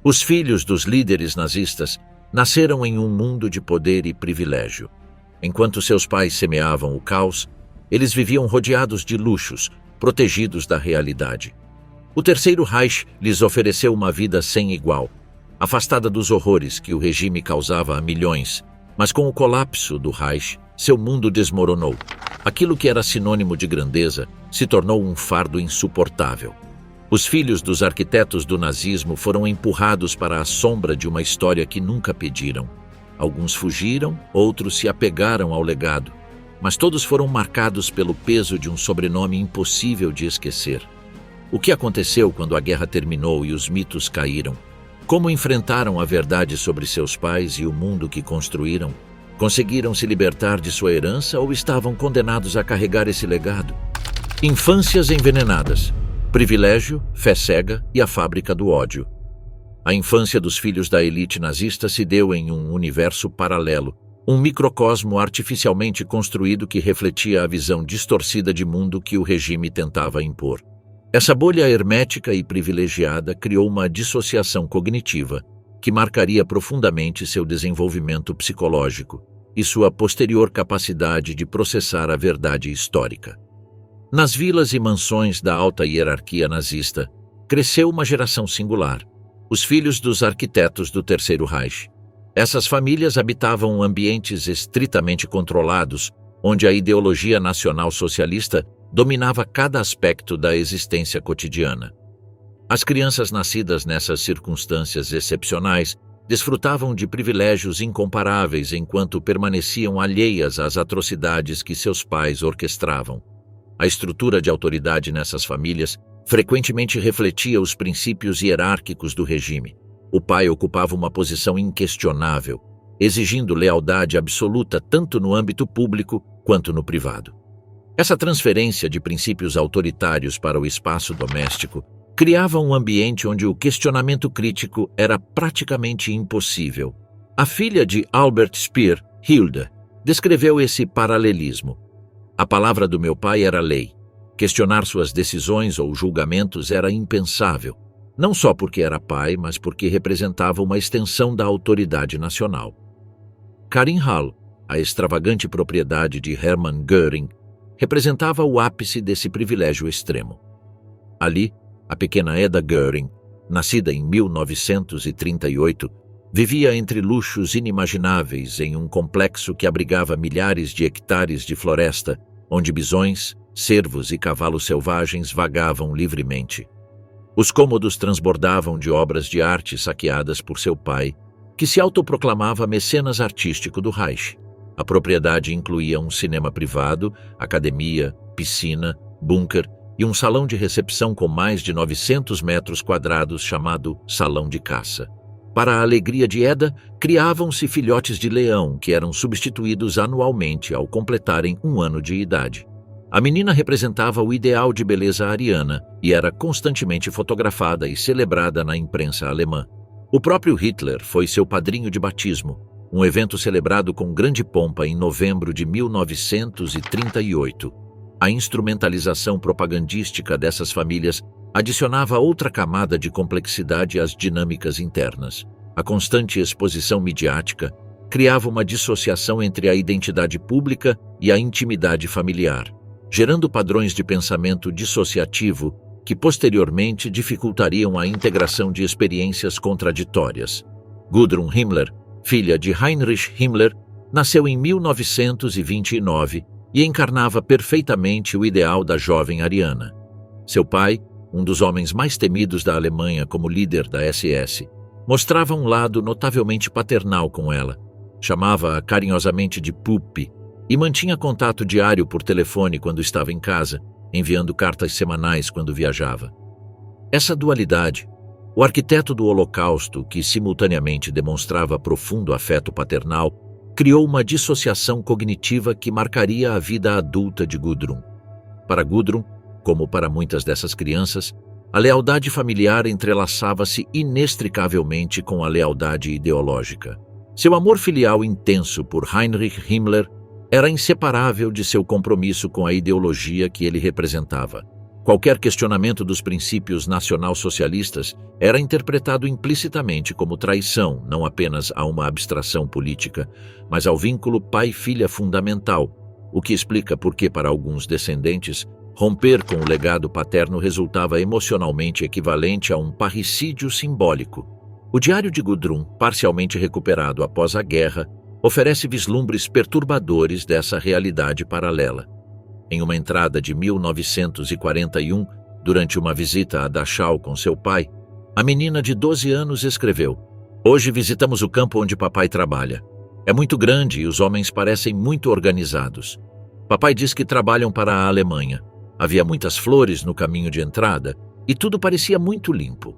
Os filhos dos líderes nazistas nasceram em um mundo de poder e privilégio. Enquanto seus pais semeavam o caos, eles viviam rodeados de luxos, protegidos da realidade. O Terceiro Reich lhes ofereceu uma vida sem igual, afastada dos horrores que o regime causava a milhões, mas com o colapso do Reich, seu mundo desmoronou. Aquilo que era sinônimo de grandeza se tornou um fardo insuportável. Os filhos dos arquitetos do nazismo foram empurrados para a sombra de uma história que nunca pediram. Alguns fugiram, outros se apegaram ao legado, mas todos foram marcados pelo peso de um sobrenome impossível de esquecer. O que aconteceu quando a guerra terminou e os mitos caíram? Como enfrentaram a verdade sobre seus pais e o mundo que construíram? Conseguiram se libertar de sua herança ou estavam condenados a carregar esse legado? Infâncias envenenadas, privilégio, fé cega e a fábrica do ódio. A infância dos filhos da elite nazista se deu em um universo paralelo, um microcosmo artificialmente construído que refletia a visão distorcida de mundo que o regime tentava impor. Essa bolha hermética e privilegiada criou uma dissociação cognitiva que marcaria profundamente seu desenvolvimento psicológico e sua posterior capacidade de processar a verdade histórica. Nas vilas e mansões da alta hierarquia nazista, cresceu uma geração singular, os filhos dos arquitetos do Terceiro Reich. Essas famílias habitavam ambientes estritamente controlados, onde a ideologia nacional-socialista dominava cada aspecto da existência cotidiana. As crianças nascidas nessas circunstâncias excepcionais desfrutavam de privilégios incomparáveis enquanto permaneciam alheias às atrocidades que seus pais orquestravam. A estrutura de autoridade nessas famílias frequentemente refletia os princípios hierárquicos do regime. O pai ocupava uma posição inquestionável, exigindo lealdade absoluta tanto no âmbito público quanto no privado. Essa transferência de princípios autoritários para o espaço doméstico criava um ambiente onde o questionamento crítico era praticamente impossível. A filha de Albert Speer, Hilda, descreveu esse paralelismo. A palavra do meu pai era lei. Questionar suas decisões ou julgamentos era impensável, não só porque era pai, mas porque representava uma extensão da autoridade nacional. Karin Hall, a extravagante propriedade de Hermann Göring, representava o ápice desse privilégio extremo. Ali, a pequena Eda Göring, nascida em 1938, vivia entre luxos inimagináveis em um complexo que abrigava milhares de hectares de floresta, onde bisões, cervos e cavalos selvagens vagavam livremente. Os cômodos transbordavam de obras de arte saqueadas por seu pai, que se autoproclamava mecenas artístico do Reich. A propriedade incluía um cinema privado, academia, piscina, bunker e um salão de recepção com mais de 900 metros quadrados chamado Salão de Caça. Para a alegria de Eda, criavam-se filhotes de leão que eram substituídos anualmente ao completarem 1 ano de idade. A menina representava o ideal de beleza ariana e era constantemente fotografada e celebrada na imprensa alemã. O próprio Hitler foi seu padrinho de batismo, um evento celebrado com grande pompa em novembro de 1938. A instrumentalização propagandística dessas famílias adicionava outra camada de complexidade às dinâmicas internas. A constante exposição midiática criava uma dissociação entre a identidade pública e a intimidade familiar, gerando padrões de pensamento dissociativo que posteriormente dificultariam a integração de experiências contraditórias. Gudrun Himmler, filha de Heinrich Himmler, nasceu em 1929 e encarnava perfeitamente o ideal da jovem ariana. Seu pai, um dos homens mais temidos da Alemanha como líder da SS, mostrava um lado notavelmente paternal com ela. Chamava-a carinhosamente de Puppe e mantinha contato diário por telefone quando estava em casa, enviando cartas semanais quando viajava. Essa dualidade, o arquiteto do Holocausto, que simultaneamente demonstrava profundo afeto paternal, criou uma dissociação cognitiva que marcaria a vida adulta de Gudrun. Para Gudrun, como para muitas dessas crianças, a lealdade familiar entrelaçava-se inextricavelmente com a lealdade ideológica. Seu amor filial intenso por Heinrich Himmler era inseparável de seu compromisso com a ideologia que ele representava. Qualquer questionamento dos princípios nacional-socialistas era interpretado implicitamente como traição, não apenas a uma abstração política, mas ao vínculo pai-filha fundamental, o que explica por que, para alguns descendentes, romper com o legado paterno resultava emocionalmente equivalente a um parricídio simbólico. O Diário de Gudrun, parcialmente recuperado após a guerra, oferece vislumbres perturbadores dessa realidade paralela. Em uma entrada de 1941, durante uma visita a Dachau com seu pai, a menina de 12 anos escreveu: "Hoje visitamos o campo onde papai trabalha. É muito grande e os homens parecem muito organizados. Papai diz que trabalham para a Alemanha. Havia muitas flores no caminho de entrada e tudo parecia muito limpo."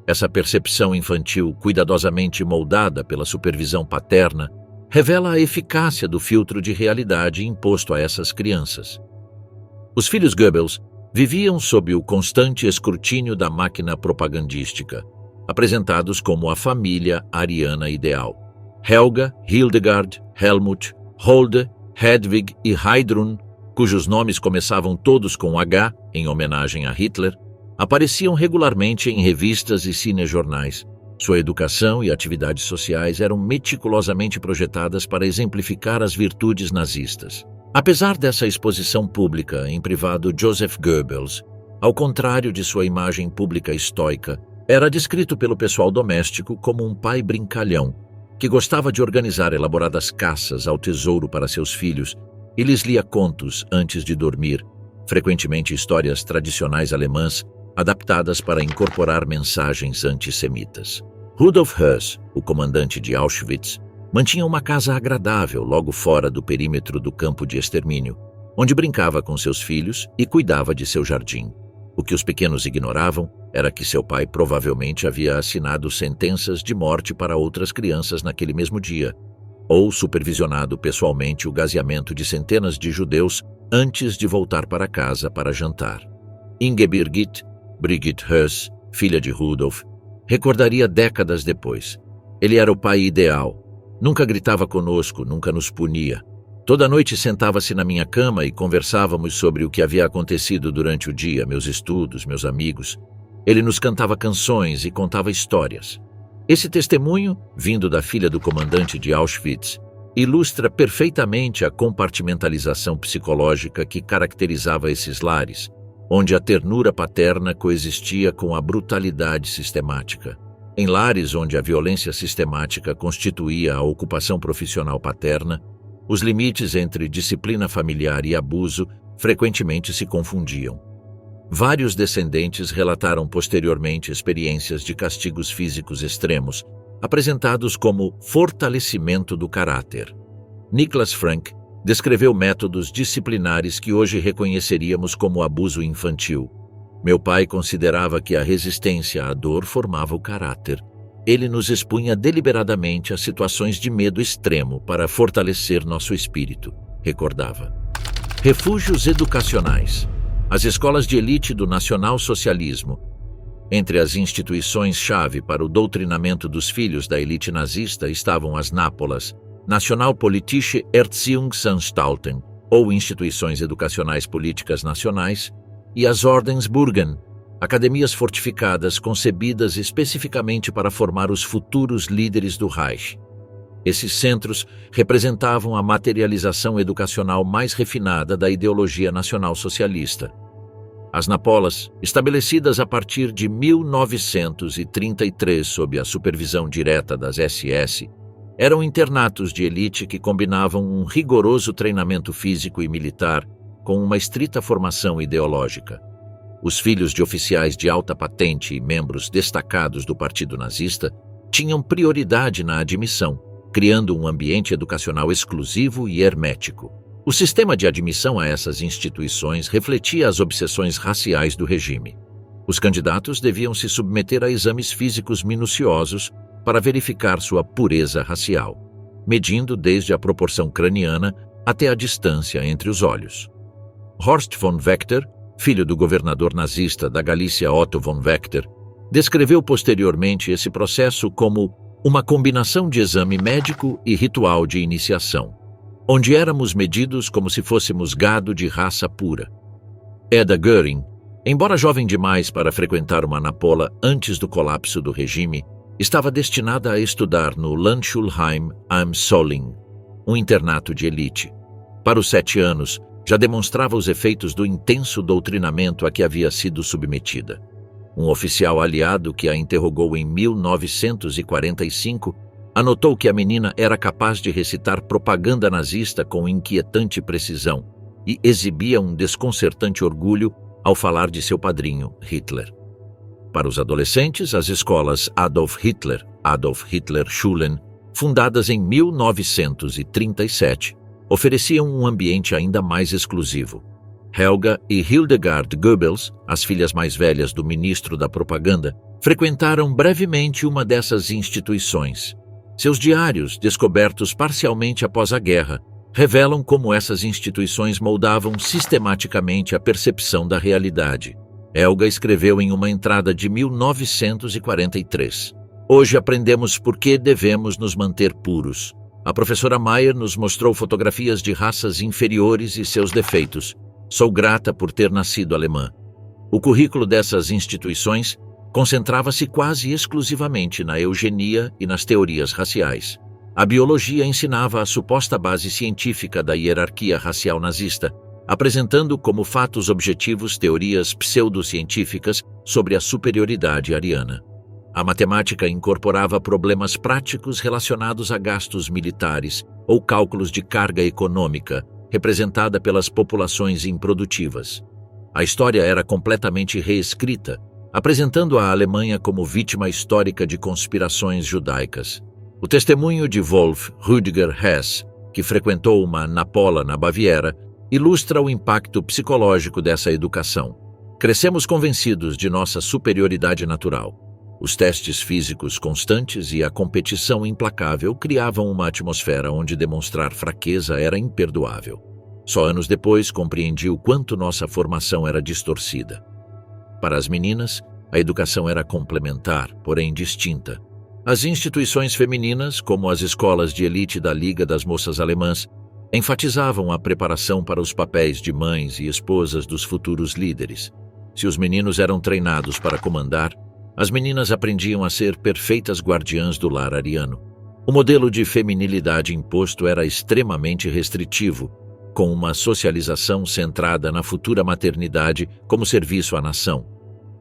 Essa percepção infantil, cuidadosamente moldada pela supervisão paterna, revela a eficácia do filtro de realidade imposto a essas crianças. Os filhos Goebbels viviam sob o constante escrutínio da máquina propagandística, apresentados como a família ariana ideal. Helga, Hildegard, Helmut, Holde, Hedwig e Heidrun, cujos nomes começavam todos com H, em homenagem a Hitler, apareciam regularmente em revistas e cinejornais. Sua educação e atividades sociais eram meticulosamente projetadas para exemplificar as virtudes nazistas. Apesar dessa exposição pública, em privado, Joseph Goebbels, ao contrário de sua imagem pública estoica, era descrito pelo pessoal doméstico como um pai brincalhão, que gostava de organizar elaboradas caças ao tesouro para seus filhos e lhes lia contos antes de dormir, frequentemente histórias tradicionais alemãs, adaptadas para incorporar mensagens antissemitas. Rudolf Höss, o comandante de Auschwitz, mantinha uma casa agradável logo fora do perímetro do campo de extermínio, onde brincava com seus filhos e cuidava de seu jardim. O que os pequenos ignoravam era que seu pai provavelmente havia assinado sentenças de morte para outras crianças naquele mesmo dia, ou supervisionado pessoalmente o gaseamento de centenas de judeus antes de voltar para casa para jantar. Ingebirgit, Brigitte Höss, filha de Rudolf, recordaria décadas depois: "Ele era o pai ideal. Nunca gritava conosco, nunca nos punia. Toda noite sentava-se na minha cama e conversávamos sobre o que havia acontecido durante o dia, meus estudos, meus amigos. Ele nos cantava canções e contava histórias." Esse testemunho, vindo da filha do comandante de Auschwitz, ilustra perfeitamente a compartimentalização psicológica que caracterizava esses lares, onde a ternura paterna coexistia com a brutalidade sistemática. Em lares onde a violência sistemática constituía a ocupação profissional paterna, os limites entre disciplina familiar e abuso frequentemente se confundiam. Vários descendentes relataram posteriormente experiências de castigos físicos extremos, apresentados como fortalecimento do caráter. Niklas Frank descreveu métodos disciplinares que hoje reconheceríamos como abuso infantil. "Meu pai considerava que a resistência à dor formava o caráter. Ele nos expunha deliberadamente a situações de medo extremo para fortalecer nosso espírito", recordava. Refúgios educacionais. As escolas de elite do nacional-socialismo. Entre as instituições-chave para o doutrinamento dos filhos da elite nazista estavam as Nápolas, Nationalpolitische Erziehungsanstalten, ou instituições educacionais políticas nacionais, e as Ordensburgen, academias fortificadas concebidas especificamente para formar os futuros líderes do Reich. Esses centros representavam a materialização educacional mais refinada da ideologia nacional-socialista. As Nápolas, estabelecidas a partir de 1933 sob a supervisão direta das SS, eram internatos de elite que combinavam um rigoroso treinamento físico e militar com uma estrita formação ideológica. Os filhos de oficiais de alta patente e membros destacados do Partido Nazista tinham prioridade na admissão, criando um ambiente educacional exclusivo e hermético. O sistema de admissão a essas instituições refletia as obsessões raciais do regime. Os candidatos deviam se submeter a exames físicos minuciosos para verificar sua pureza racial, medindo desde a proporção craniana até a distância entre os olhos. Horst von Wechter, filho do governador nazista da Galícia Otto von Wechter, descreveu posteriormente esse processo como uma combinação de exame médico e ritual de iniciação, onde éramos medidos como se fôssemos gado de raça pura. Eda Göring, Embora jovem demais para frequentar uma anapola antes do colapso do regime, estava destinada a estudar no Landschulheim am Solling, um internato de elite. Para os 7 anos, já demonstrava os efeitos do intenso doutrinamento a que havia sido submetida. Um oficial aliado que a interrogou em 1945 anotou que a menina era capaz de recitar propaganda nazista com inquietante precisão e exibia um desconcertante orgulho ao falar de seu padrinho, Hitler. Para os adolescentes, as escolas Adolf Hitler Schulen, fundadas em 1937, ofereciam um ambiente ainda mais exclusivo. Helga e Hildegard Goebbels, as filhas mais velhas do ministro da propaganda, frequentaram brevemente uma dessas instituições. Seus diários, descobertos parcialmente após a guerra, revelam como essas instituições moldavam sistematicamente a percepção da realidade. Helga escreveu em uma entrada de 1943: "Hoje aprendemos por que devemos nos manter puros. A professora Mayer nos mostrou fotografias de raças inferiores e seus defeitos. Sou grata por ter nascido alemã." O currículo dessas instituições concentrava-se quase exclusivamente na eugenia e nas teorias raciais. A biologia ensinava a suposta base científica da hierarquia racial nazista, apresentando como fatos objetivos teorias pseudocientíficas sobre a superioridade ariana. A matemática incorporava problemas práticos relacionados a gastos militares ou cálculos de carga econômica, representada pelas populações improdutivas. A história era completamente reescrita, apresentando a Alemanha como vítima histórica de conspirações judaicas. O testemunho de Wolf Rüdiger Hess, que frequentou uma anapola na Baviera, ilustra o impacto psicológico dessa educação. Crescemos convencidos de nossa superioridade natural. Os testes físicos constantes e a competição implacável criavam uma atmosfera onde demonstrar fraqueza era imperdoável. Só anos depois compreendi o quanto nossa formação era distorcida. Para as meninas, a educação era complementar, porém distinta. As instituições femininas, como as escolas de elite da Liga das Moças Alemãs, enfatizavam a preparação para os papéis de mães e esposas dos futuros líderes. Se os meninos eram treinados para comandar, as meninas aprendiam a ser perfeitas guardiãs do lar ariano. O modelo de feminilidade imposto era extremamente restritivo, com uma socialização centrada na futura maternidade como serviço à nação.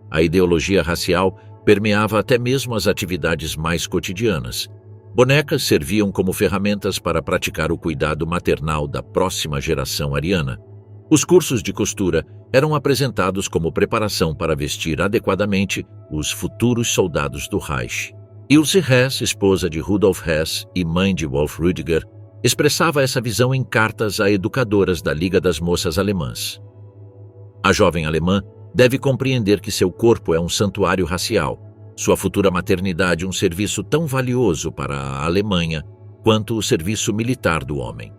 A ideologia racial permeava até mesmo as atividades mais cotidianas. Bonecas serviam como ferramentas para praticar o cuidado maternal da próxima geração ariana. Os cursos de costura eram apresentados como preparação para vestir adequadamente os futuros soldados do Reich. Ilse Hess, esposa de Rudolf Hess e mãe de Wolf Rüdiger, expressava essa visão em cartas a educadoras da Liga das Moças Alemãs. A jovem alemã deve compreender que seu corpo é um santuário racial, sua futura maternidade um serviço tão valioso para a Alemanha quanto o serviço militar do homem.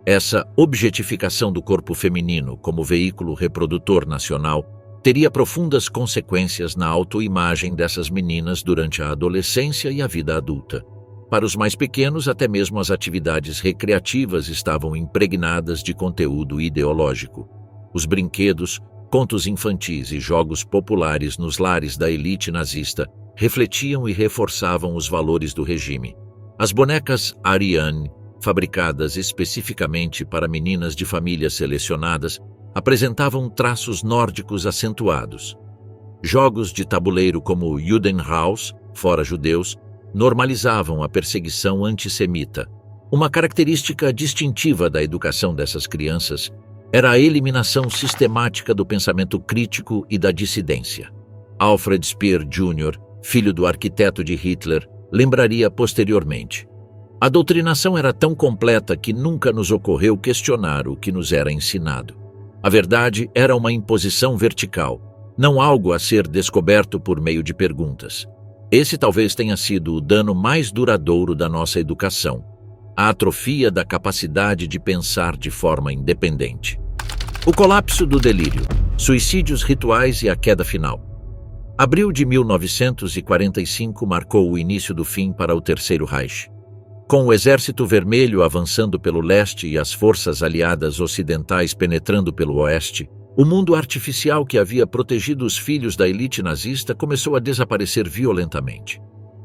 Essa objetificação do corpo feminino como veículo reprodutor nacional teria profundas consequências na autoimagem dessas meninas durante a adolescência e a vida adulta. Para os mais pequenos, até mesmo as atividades recreativas estavam impregnadas de conteúdo ideológico. Os brinquedos, contos infantis e jogos populares nos lares da elite nazista refletiam e reforçavam os valores do regime. As bonecas Ariane, fabricadas especificamente para meninas de famílias selecionadas, apresentavam traços nórdicos acentuados. Jogos de tabuleiro como Judenhaus, fora judeus, normalizavam a perseguição antissemita. Uma característica distintiva da educação dessas crianças era a eliminação sistemática do pensamento crítico e da dissidência. Alfred Speer Jr., filho do arquiteto de Hitler, lembraria posteriormente: "A doutrinação era tão completa que nunca nos ocorreu questionar o que nos era ensinado. A verdade era uma imposição vertical, não algo a ser descoberto por meio de perguntas. Esse talvez tenha sido o dano mais duradouro da nossa educação, a atrofia da capacidade de pensar de forma independente." O colapso do delírio, suicídios rituais e a queda final. Abril de 1945 marcou o início do fim para o Terceiro Reich. Com o Exército Vermelho avançando pelo leste e as forças aliadas ocidentais penetrando pelo oeste, O mundo artificial que havia protegido os filhos da elite nazista começou a desaparecer violentamente.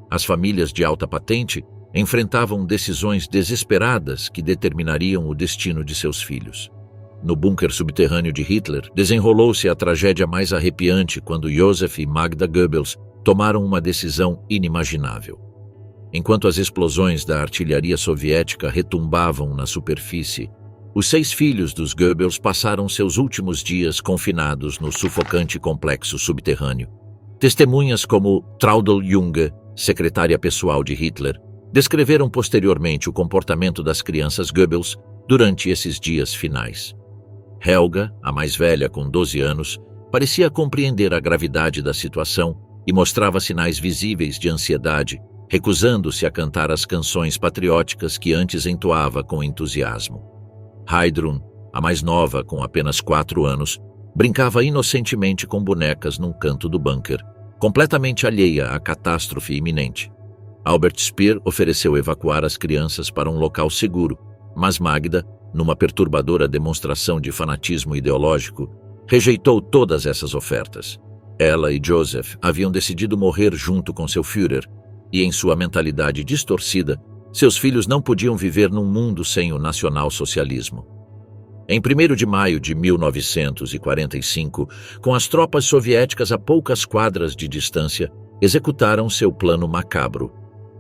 As famílias de alta patente enfrentavam decisões desesperadas que determinariam o destino de seus filhos. No bunker subterrâneo de Hitler, desenrolou-se a tragédia mais arrepiante quando Josef e Magda Goebbels tomaram uma decisão inimaginável. Enquanto as explosões da artilharia soviética retumbavam na superfície, os 6 filhos dos Goebbels passaram seus últimos dias confinados no sufocante complexo subterrâneo. Testemunhas como Traudl Junge, secretária pessoal de Hitler, descreveram posteriormente o comportamento das crianças Goebbels durante esses dias finais. Helga, a mais velha com 12 anos, parecia compreender a gravidade da situação e mostrava sinais visíveis de ansiedade, recusando-se a cantar as canções patrióticas que antes entoava com entusiasmo. Heidrun, a mais nova, com apenas 4 anos, brincava inocentemente com bonecas num canto do bunker, completamente alheia à catástrofe iminente. Albert Speer ofereceu evacuar as crianças para um local seguro, mas Magda, numa perturbadora demonstração de fanatismo ideológico, rejeitou todas essas ofertas. Ela e Joseph haviam decidido morrer junto com seu Führer, e em sua mentalidade distorcida, seus filhos não podiam viver num mundo sem o nacionalsocialismo. Em 1º de maio de 1945, com as tropas soviéticas a poucas quadras de distância, executaram seu plano macabro.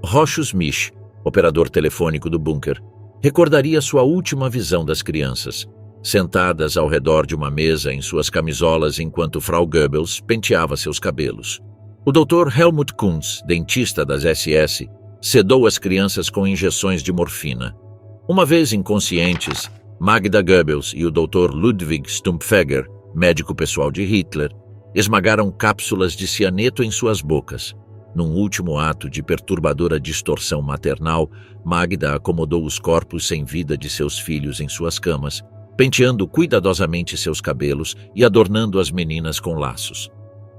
Rochus Misch, operador telefônico do bunker, recordaria sua última visão das crianças, sentadas ao redor de uma mesa em suas camisolas enquanto Frau Goebbels penteava seus cabelos. O Dr. Helmut Kunz, dentista das SS, sedou as crianças com injeções de morfina. Uma vez inconscientes, Magda Goebbels e o Dr. Ludwig Stumpfegger, médico pessoal de Hitler, esmagaram cápsulas de cianeto em suas bocas. Num último ato de perturbadora distorção maternal, Magda acomodou os corpos sem vida de seus filhos em suas camas, penteando cuidadosamente seus cabelos e adornando as meninas com laços.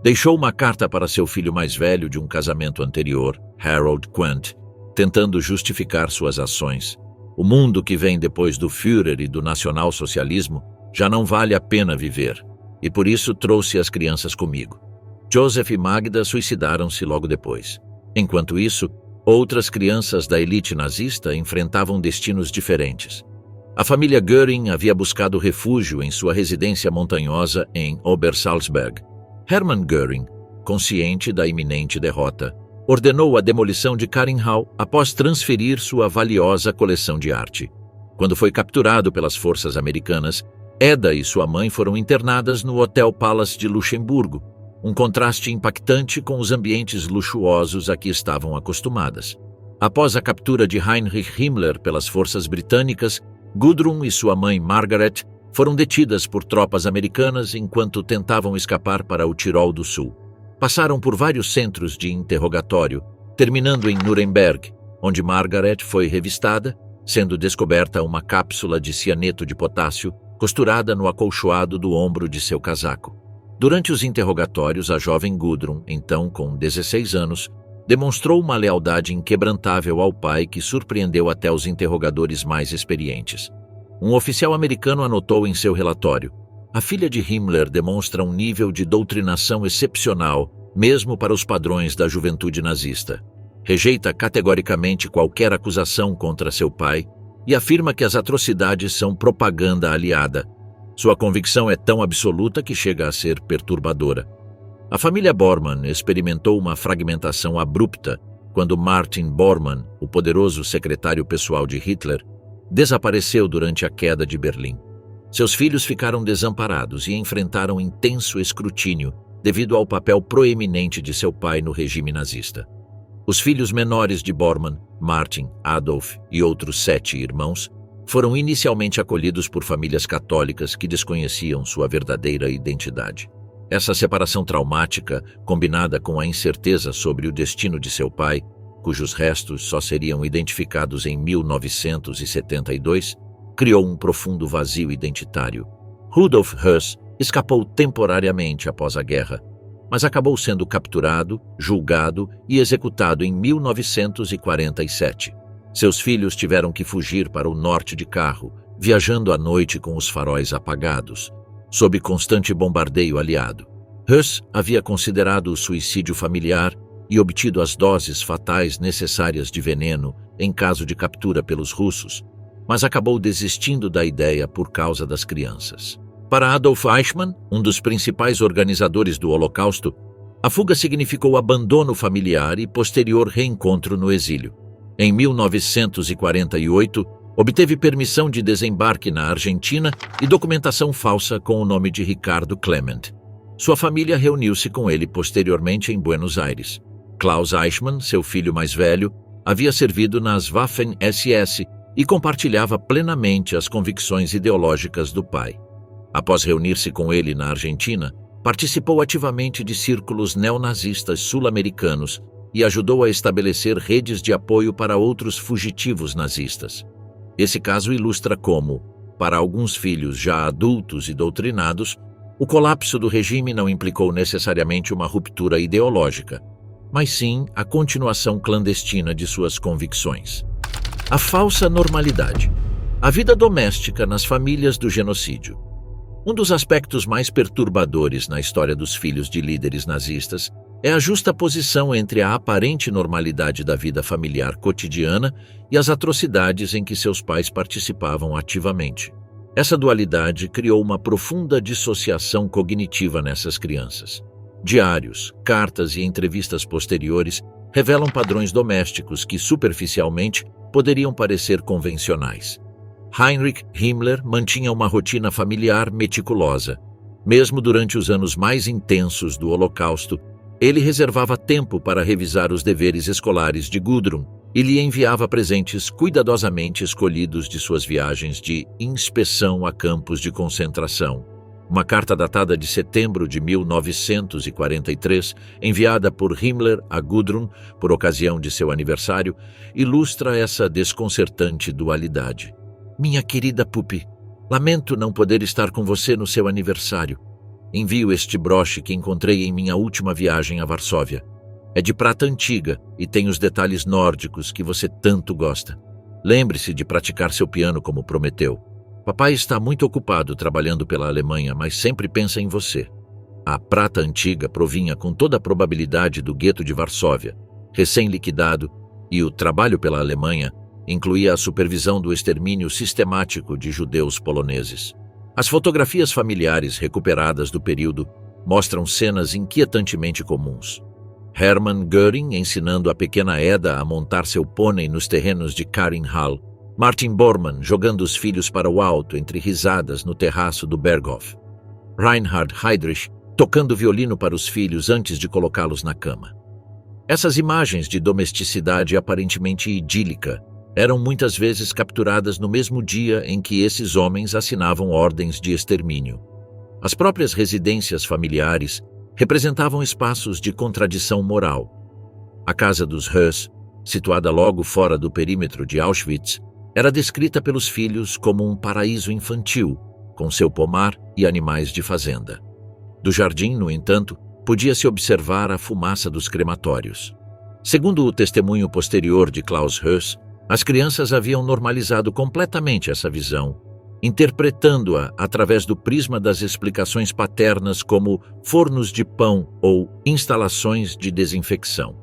Deixou uma carta para seu filho mais velho de um casamento anterior, Harold Quandt, tentando justificar suas ações. O mundo que vem depois do Führer e do nacionalsocialismo já não vale a pena viver, e por isso trouxe as crianças comigo. Joseph e Magda suicidaram-se logo depois. Enquanto isso, outras crianças da elite nazista enfrentavam destinos diferentes. A família Göring havia buscado refúgio em sua residência montanhosa em Obersalzberg. Hermann Göring, consciente da iminente derrota, ordenou a demolição de Karinhau após transferir sua valiosa coleção de arte. Quando foi capturado pelas forças americanas, Eda e sua mãe foram internadas no Hotel Palace de Luxemburgo, um contraste impactante com os ambientes luxuosos a que estavam acostumadas. Após a captura de Heinrich Himmler pelas forças britânicas, Gudrun e sua mãe Margaret foram detidas por tropas americanas enquanto tentavam escapar para o Tirol do Sul. Passaram por vários centros de interrogatório, terminando em Nuremberg, onde Margaret foi revistada, sendo descoberta uma cápsula de cianeto de potássio costurada no acolchoado do ombro de seu casaco. Durante os interrogatórios, a jovem Gudrun, então com 16 anos, demonstrou uma lealdade inquebrantável ao pai que surpreendeu até os interrogadores mais experientes. Um oficial americano anotou em seu relatório: a filha de Himmler demonstra um nível de doutrinação excepcional, mesmo para os padrões da juventude nazista. Rejeita categoricamente qualquer acusação contra seu pai e afirma que as atrocidades são propaganda aliada. Sua convicção é tão absoluta que chega a ser perturbadora. A família Bormann experimentou uma fragmentação abrupta quando Martin Bormann, o poderoso secretário pessoal de Hitler, desapareceu durante a queda de Berlim. Seus filhos ficaram desamparados e enfrentaram intenso escrutínio devido ao papel proeminente de seu pai no regime nazista. Os filhos menores de Bormann, Martin, Adolf e outros 7 irmãos, foram inicialmente acolhidos por famílias católicas que desconheciam sua verdadeira identidade. Essa separação traumática, combinada com a incerteza sobre o destino de seu pai, cujos restos só seriam identificados em 1972, criou um profundo vazio identitário. Rudolf Höss escapou temporariamente após a guerra, mas acabou sendo capturado, julgado e executado em 1947. Seus filhos tiveram que fugir para o norte de carro, viajando à noite com os faróis apagados. sob constante bombardeio aliado. Hus havia considerado o suicídio familiar e obtido as doses fatais necessárias de veneno em caso de captura pelos russos, mas acabou desistindo da ideia por causa das crianças. Para Adolf Eichmann, um dos principais organizadores do Holocausto, a fuga significou abandono familiar e posterior reencontro no exílio. Em 1948, obteve permissão de desembarque na Argentina e documentação falsa com o nome de Ricardo Clement. Sua família reuniu-se com ele posteriormente em Buenos Aires. Klaus Eichmann, seu filho mais velho, havia servido nas Waffen-SS e compartilhava plenamente as convicções ideológicas do pai. Após reunir-se com ele na Argentina, participou ativamente de círculos neonazistas sul-americanos e ajudou a estabelecer redes de apoio para outros fugitivos nazistas. Esse caso ilustra como, para alguns filhos já adultos e doutrinados, o colapso do regime não implicou necessariamente uma ruptura ideológica, mas sim a continuação clandestina de suas convicções. A falsa normalidade. A vida doméstica nas famílias do genocídio. Um dos aspectos mais perturbadores na história dos filhos de líderes nazistas é a justaposição entre a aparente normalidade da vida familiar cotidiana e as atrocidades em que seus pais participavam ativamente. Essa dualidade criou uma profunda dissociação cognitiva nessas crianças. Diários, cartas e entrevistas posteriores revelam padrões domésticos que, superficialmente, poderiam parecer convencionais. Heinrich Himmler mantinha uma rotina familiar meticulosa. Mesmo durante os anos mais intensos do Holocausto, ele reservava tempo para revisar os deveres escolares de Gudrun e lhe enviava presentes cuidadosamente escolhidos de suas viagens de inspeção a campos de concentração. Uma carta datada de setembro de 1943, enviada por Himmler a Gudrun por ocasião de seu aniversário, ilustra essa desconcertante dualidade. Minha querida Pupi, lamento não poder estar com você no seu aniversário. Envio este broche que encontrei em minha última viagem a Varsóvia. É de prata antiga e tem os detalhes nórdicos que você tanto gosta. Lembre-se de praticar seu piano como prometeu. Papai está muito ocupado trabalhando pela Alemanha, mas sempre pensa em você. A prata antiga provinha com toda a probabilidade do gueto de Varsóvia, recém-liquidado, e o trabalho pela Alemanha incluía a supervisão do extermínio sistemático de judeus poloneses. As fotografias familiares recuperadas do período mostram cenas inquietantemente comuns. Hermann Göring ensinando a pequena Eda a montar seu pônei nos terrenos de Karin Hall, Martin Bormann jogando os filhos para o alto entre risadas no terraço do Berghof, Reinhard Heydrich tocando violino para os filhos antes de colocá-los na cama. Essas imagens de domesticidade aparentemente idílica eram muitas vezes capturadas no mesmo dia em que esses homens assinavam ordens de extermínio. As próprias residências familiares representavam espaços de contradição moral. A casa dos Hus, situada logo fora do perímetro de Auschwitz, era descrita pelos filhos como um paraíso infantil, com seu pomar e animais de fazenda. Do jardim, no entanto, podia-se observar a fumaça dos crematórios. Segundo o testemunho posterior de Klaus Hus, as crianças haviam normalizado completamente essa visão, interpretando-a através do prisma das explicações paternas como fornos de pão ou instalações de desinfecção.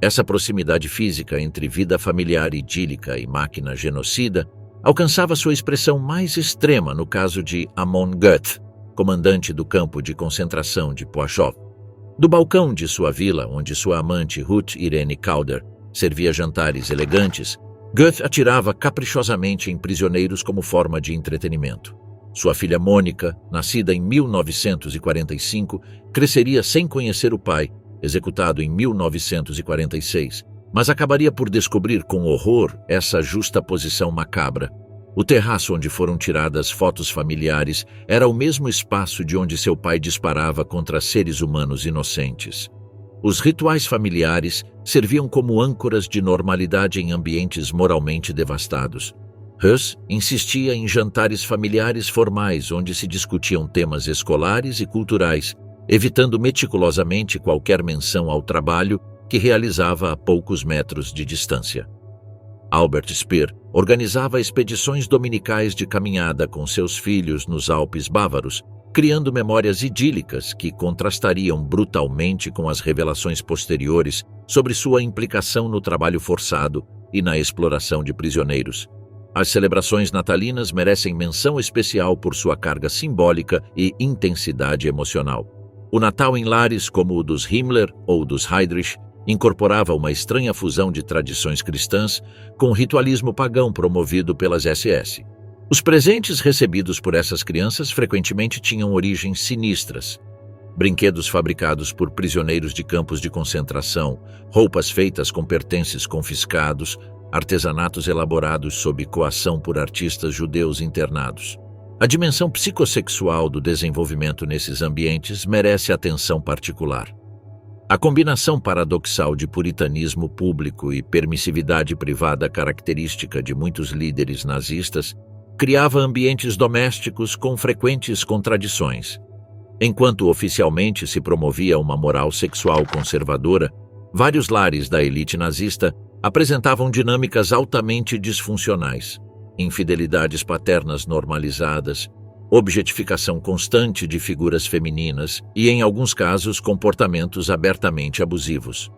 Essa proximidade física entre vida familiar idílica e máquina genocida alcançava sua expressão mais extrema no caso de Amon Goeth, comandante do campo de concentração de Płaszów. Do balcão de sua vila, onde sua amante Ruth Irene Kauder servia jantares elegantes, Goeth atirava caprichosamente em prisioneiros como forma de entretenimento. Sua filha Mônica, nascida em 1945, cresceria sem conhecer o pai, executado em 1946, mas acabaria por descobrir com horror essa justaposição macabra. O terraço onde foram tiradas fotos familiares era o mesmo espaço de onde seu pai disparava contra seres humanos inocentes. Os rituais familiares serviam como âncoras de normalidade em ambientes moralmente devastados. Hus insistia em jantares familiares formais onde se discutiam temas escolares e culturais, evitando meticulosamente qualquer menção ao trabalho que realizava a poucos metros de distância. Albert Speer organizava expedições dominicais de caminhada com seus filhos nos Alpes bávaros, criando memórias idílicas que contrastariam brutalmente com as revelações posteriores sobre sua implicação no trabalho forçado e na exploração de prisioneiros. As celebrações natalinas merecem menção especial por sua carga simbólica e intensidade emocional. O Natal em lares como o dos Himmler ou dos Heydrich incorporava uma estranha fusão de tradições cristãs com o ritualismo pagão promovido pelas SS. Os presentes recebidos por essas crianças frequentemente tinham origens sinistras. Brinquedos fabricados por prisioneiros de campos de concentração, roupas feitas com pertences confiscados, artesanatos elaborados sob coação por artistas judeus internados. A dimensão psicossexual do desenvolvimento nesses ambientes merece atenção particular. A combinação paradoxal de puritanismo público e permissividade privada característica de muitos líderes nazistas criava ambientes domésticos com frequentes contradições. Enquanto oficialmente se promovia uma moral sexual conservadora, vários lares da elite nazista apresentavam dinâmicas altamente disfuncionais, infidelidades paternas normalizadas, objetificação constante de figuras femininas e, em alguns casos, comportamentos abertamente abusivos.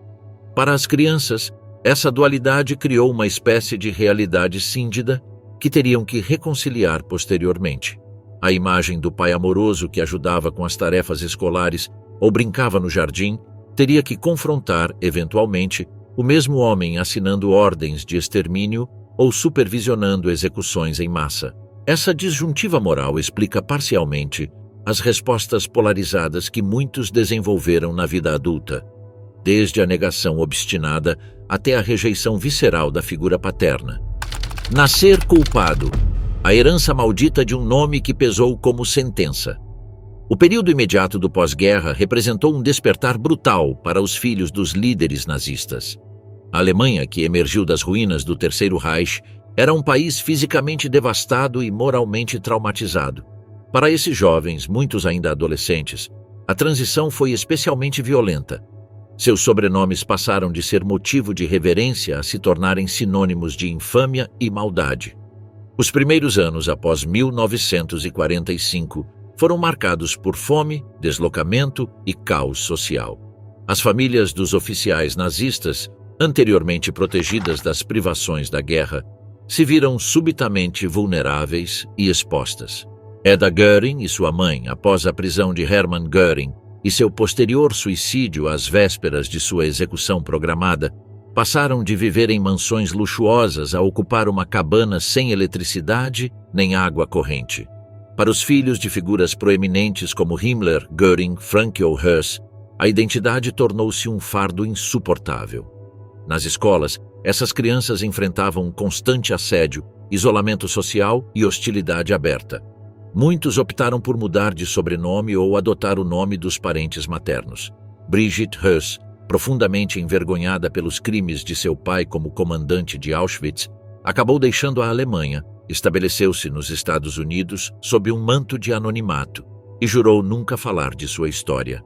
Para as crianças, essa dualidade criou uma espécie de realidade síndida que teriam que reconciliar posteriormente. A imagem do pai amoroso que ajudava com as tarefas escolares ou brincava no jardim teria que confrontar, eventualmente, o mesmo homem assinando ordens de extermínio ou supervisionando execuções em massa. Essa disjuntiva moral explica parcialmente as respostas polarizadas que muitos desenvolveram na vida adulta, desde a negação obstinada até a rejeição visceral da figura paterna. Nascer culpado, a herança maldita de um nome que pesou como sentença. O período imediato do pós-guerra representou um despertar brutal para os filhos dos líderes nazistas. A Alemanha, que emergiu das ruínas do Terceiro Reich, era um país fisicamente devastado e moralmente traumatizado. Para esses jovens, muitos ainda adolescentes, a transição foi especialmente violenta. Seus sobrenomes passaram de ser motivo de reverência a se tornarem sinônimos de infâmia e maldade. Os primeiros anos após 1945 foram marcados por fome, deslocamento e caos social. As famílias dos oficiais nazistas, anteriormente protegidas das privações da guerra, se viram subitamente vulneráveis e expostas. Edda Göring e sua mãe, após a prisão de Hermann Göring e seu posterior suicídio às vésperas de sua execução programada, passaram de viver em mansões luxuosas a ocupar uma cabana sem eletricidade nem água corrente. Para os filhos de figuras proeminentes como Himmler, Göring, Frankl, Höss, a identidade tornou-se um fardo insuportável. Nas escolas, essas crianças enfrentavam um constante assédio, isolamento social e hostilidade aberta. Muitos optaram por mudar de sobrenome ou adotar o nome dos parentes maternos. Brigitte Höss, profundamente envergonhada pelos crimes de seu pai como comandante de Auschwitz, acabou deixando a Alemanha, estabeleceu-se nos Estados Unidos sob um manto de anonimato e jurou nunca falar de sua história.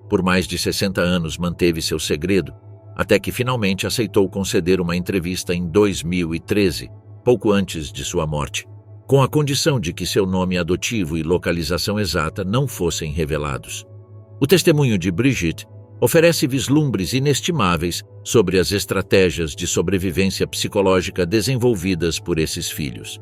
Por mais de 60 anos manteve seu segredo, até que finalmente aceitou conceder uma entrevista em 2013, pouco antes de sua morte, com a condição de que seu nome adotivo e localização exata não fossem revelados. O testemunho de Brigitte oferece vislumbres inestimáveis sobre as estratégias de sobrevivência psicológica desenvolvidas por esses filhos.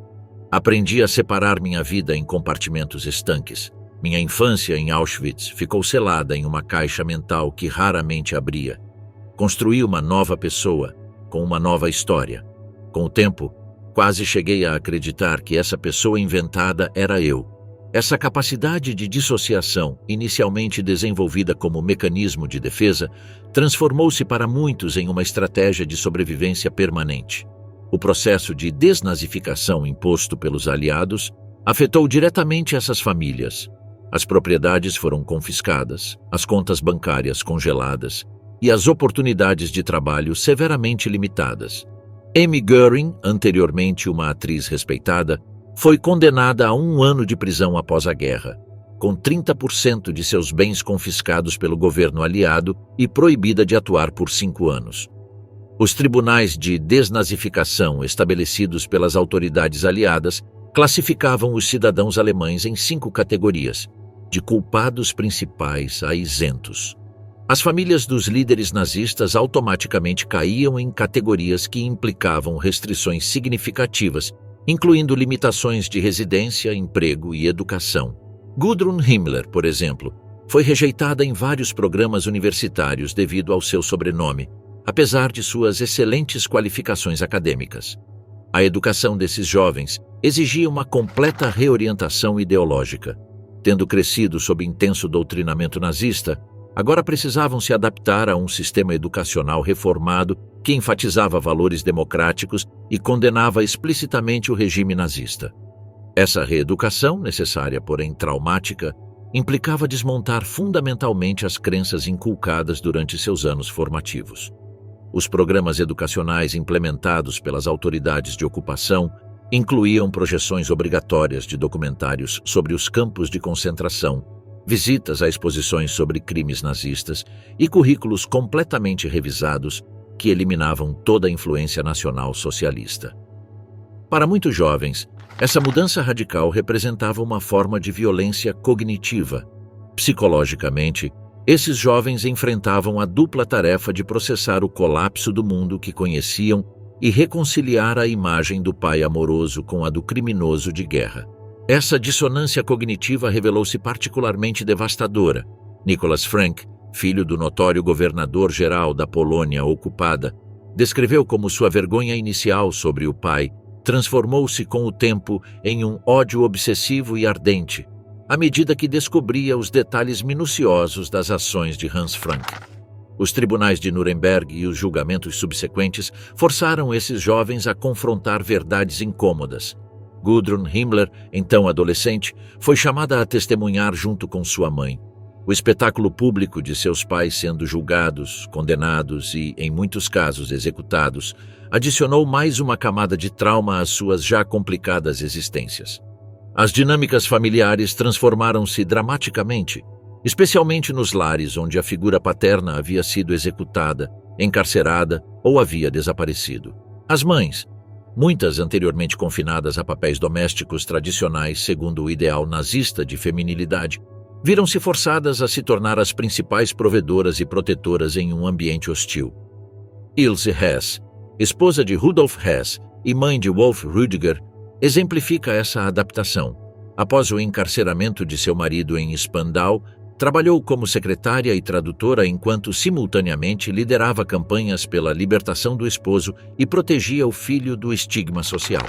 Aprendi a separar minha vida em compartimentos estanques. Minha infância em Auschwitz ficou selada em uma caixa mental que raramente abria. Construí uma nova pessoa, com uma nova história. Com o tempo, quase cheguei a acreditar que essa pessoa inventada era eu. Essa capacidade de dissociação, inicialmente desenvolvida como mecanismo de defesa, transformou-se para muitos em uma estratégia de sobrevivência permanente. O processo de desnazificação imposto pelos aliados afetou diretamente essas famílias. As propriedades foram confiscadas, as contas bancárias congeladas e as oportunidades de trabalho severamente limitadas. Amy Göring, anteriormente uma atriz respeitada, foi condenada a 1 ano de prisão após a guerra, com 30% de seus bens confiscados pelo governo aliado e proibida de atuar por 5 anos. Os tribunais de desnazificação estabelecidos pelas autoridades aliadas classificavam os cidadãos alemães em 5 categorias: de culpados principais a isentos. As famílias dos líderes nazistas automaticamente caíam em categorias que implicavam restrições significativas, incluindo limitações de residência, emprego e educação. Gudrun Himmler, por exemplo, foi rejeitada em vários programas universitários devido ao seu sobrenome, apesar de suas excelentes qualificações acadêmicas. A educação desses jovens exigia uma completa reorientação ideológica. Tendo crescido sob intenso doutrinamento nazista, agora precisavam se adaptar a um sistema educacional reformado que enfatizava valores democráticos e condenava explicitamente o regime nazista. Essa reeducação, necessária porém traumática, implicava desmontar fundamentalmente as crenças inculcadas durante seus anos formativos. Os programas educacionais implementados pelas autoridades de ocupação incluíam projeções obrigatórias de documentários sobre os campos de concentração, visitas a exposições sobre crimes nazistas e currículos completamente revisados que eliminavam toda a influência nacional socialista. Para muitos jovens, essa mudança radical representava uma forma de violência cognitiva. Psicologicamente, esses jovens enfrentavam a dupla tarefa de processar o colapso do mundo que conheciam e reconciliar a imagem do pai amoroso com a do criminoso de guerra. Essa dissonância cognitiva revelou-se particularmente devastadora. Nicholas Frank, filho do notório governador-geral da Polônia ocupada, descreveu como sua vergonha inicial sobre o pai transformou-se com o tempo em um ódio obsessivo e ardente, à medida que descobria os detalhes minuciosos das ações de Hans Frank. Os tribunais de Nuremberg e os julgamentos subsequentes forçaram esses jovens a confrontar verdades incômodas. Gudrun Himmler, então adolescente, foi chamada a testemunhar junto com sua mãe. O espetáculo público de seus pais sendo julgados, condenados e, em muitos casos, executados, adicionou mais uma camada de trauma às suas já complicadas existências. As dinâmicas familiares transformaram-se dramaticamente, especialmente nos lares onde a figura paterna havia sido executada, encarcerada ou havia desaparecido. As mães, muitas anteriormente confinadas a papéis domésticos tradicionais segundo o ideal nazista de feminilidade, viram-se forçadas a se tornar as principais provedoras e protetoras em um ambiente hostil. Ilse Hess, esposa de Rudolf Hess e mãe de Wolf Rüdiger, exemplifica essa adaptação. Após o encarceramento de seu marido em Spandau, trabalhou como secretária e tradutora enquanto simultaneamente liderava campanhas pela libertação do esposo e protegia o filho do estigma social.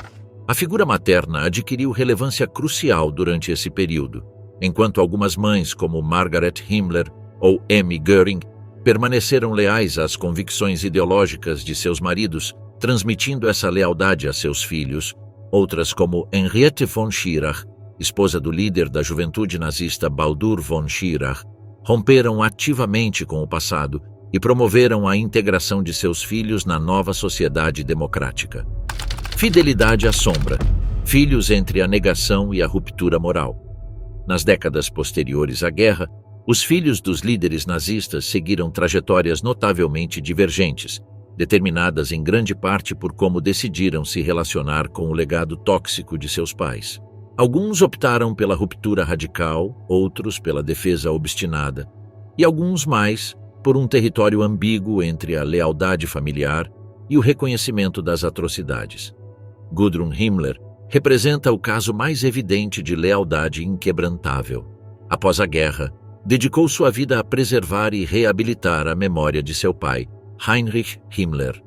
A figura materna adquiriu relevância crucial durante esse período, enquanto algumas mães, como Margaret Himmler ou Emmy Göring, permaneceram leais às convicções ideológicas de seus maridos, transmitindo essa lealdade a seus filhos. Outras, como Henriette von Schirach, esposa do líder da juventude nazista Baldur von Schirach, romperam ativamente com o passado e promoveram a integração de seus filhos na nova sociedade democrática. Fidelidade à sombra, filhos entre a negação e a ruptura moral. Nas décadas posteriores à guerra, os filhos dos líderes nazistas seguiram trajetórias notavelmente divergentes, determinadas em grande parte por como decidiram se relacionar com o legado tóxico de seus pais. Alguns optaram pela ruptura radical, outros pela defesa obstinada, e alguns mais por um território ambíguo entre a lealdade familiar e o reconhecimento das atrocidades. Gudrun Himmler representa o caso mais evidente de lealdade inquebrantável. Após a guerra, dedicou sua vida a preservar e reabilitar a memória de seu pai, Heinrich Himmler.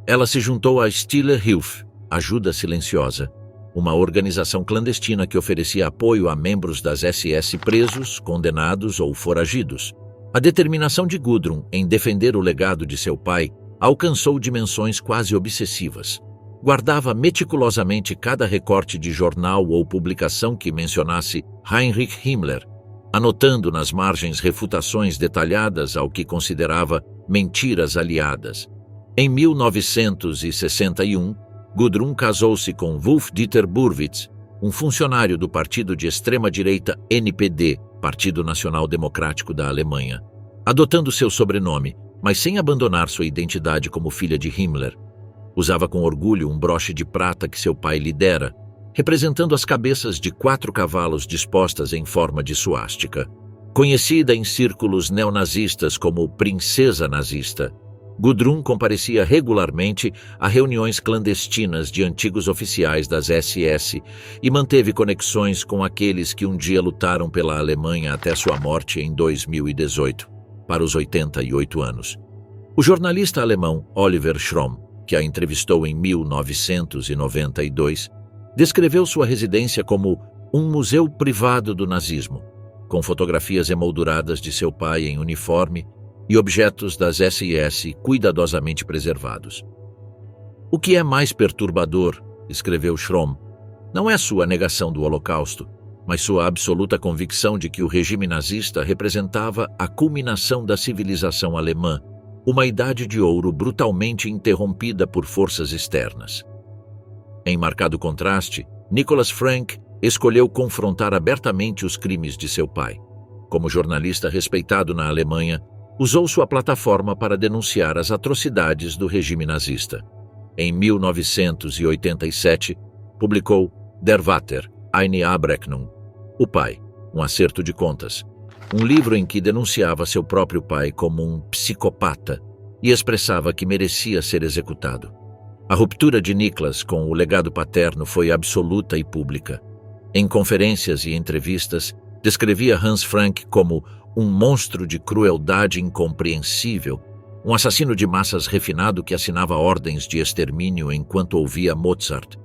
Ela se juntou à Stille Hilfe, Ajuda Silenciosa, uma organização clandestina que oferecia apoio a membros das SS presos, condenados ou foragidos. A determinação de Gudrun em defender o legado de seu pai alcançou dimensões quase obsessivas. Guardava meticulosamente cada recorte de jornal ou publicação que mencionasse Heinrich Himmler, anotando nas margens refutações detalhadas ao que considerava mentiras aliadas. Em 1961, Gudrun casou-se com Wolf-Dieter Burwitz, um funcionário do partido de extrema-direita NPD, Partido Nacional Democrático da Alemanha, adotando seu sobrenome, mas sem abandonar sua identidade como filha de Himmler. Usava com orgulho um broche de prata que seu pai lhe dera, representando as cabeças de 4 cavalos dispostas em forma de suástica. Conhecida em círculos neonazistas como Princesa Nazista, Gudrun comparecia regularmente a reuniões clandestinas de antigos oficiais das SS e manteve conexões com aqueles que um dia lutaram pela Alemanha até sua morte em 2018, para os 88 anos. O jornalista alemão Oliver Schromm, que a entrevistou em 1992, descreveu sua residência como um museu privado do nazismo, com fotografias emolduradas de seu pai em uniforme e objetos das SS cuidadosamente preservados. O que é mais perturbador, escreveu Schromm, não é sua negação do Holocausto, mas sua absoluta convicção de que o regime nazista representava a culminação da civilização alemã, uma idade de ouro brutalmente interrompida por forças externas. Em marcado contraste, Nicholas Frank escolheu confrontar abertamente os crimes de seu pai. Como jornalista respeitado na Alemanha, usou sua plataforma para denunciar as atrocidades do regime nazista. Em 1987, publicou Der Vater, eine Abrechnung, O Pai, um acerto de contas, um livro em que denunciava seu próprio pai como um psicopata e expressava que merecia ser executado. A ruptura de Niklas com o legado paterno foi absoluta e pública. Em conferências e entrevistas, descrevia Hans Frank como um monstro de crueldade incompreensível, um assassino de massas refinado que assinava ordens de extermínio enquanto ouvia Mozart.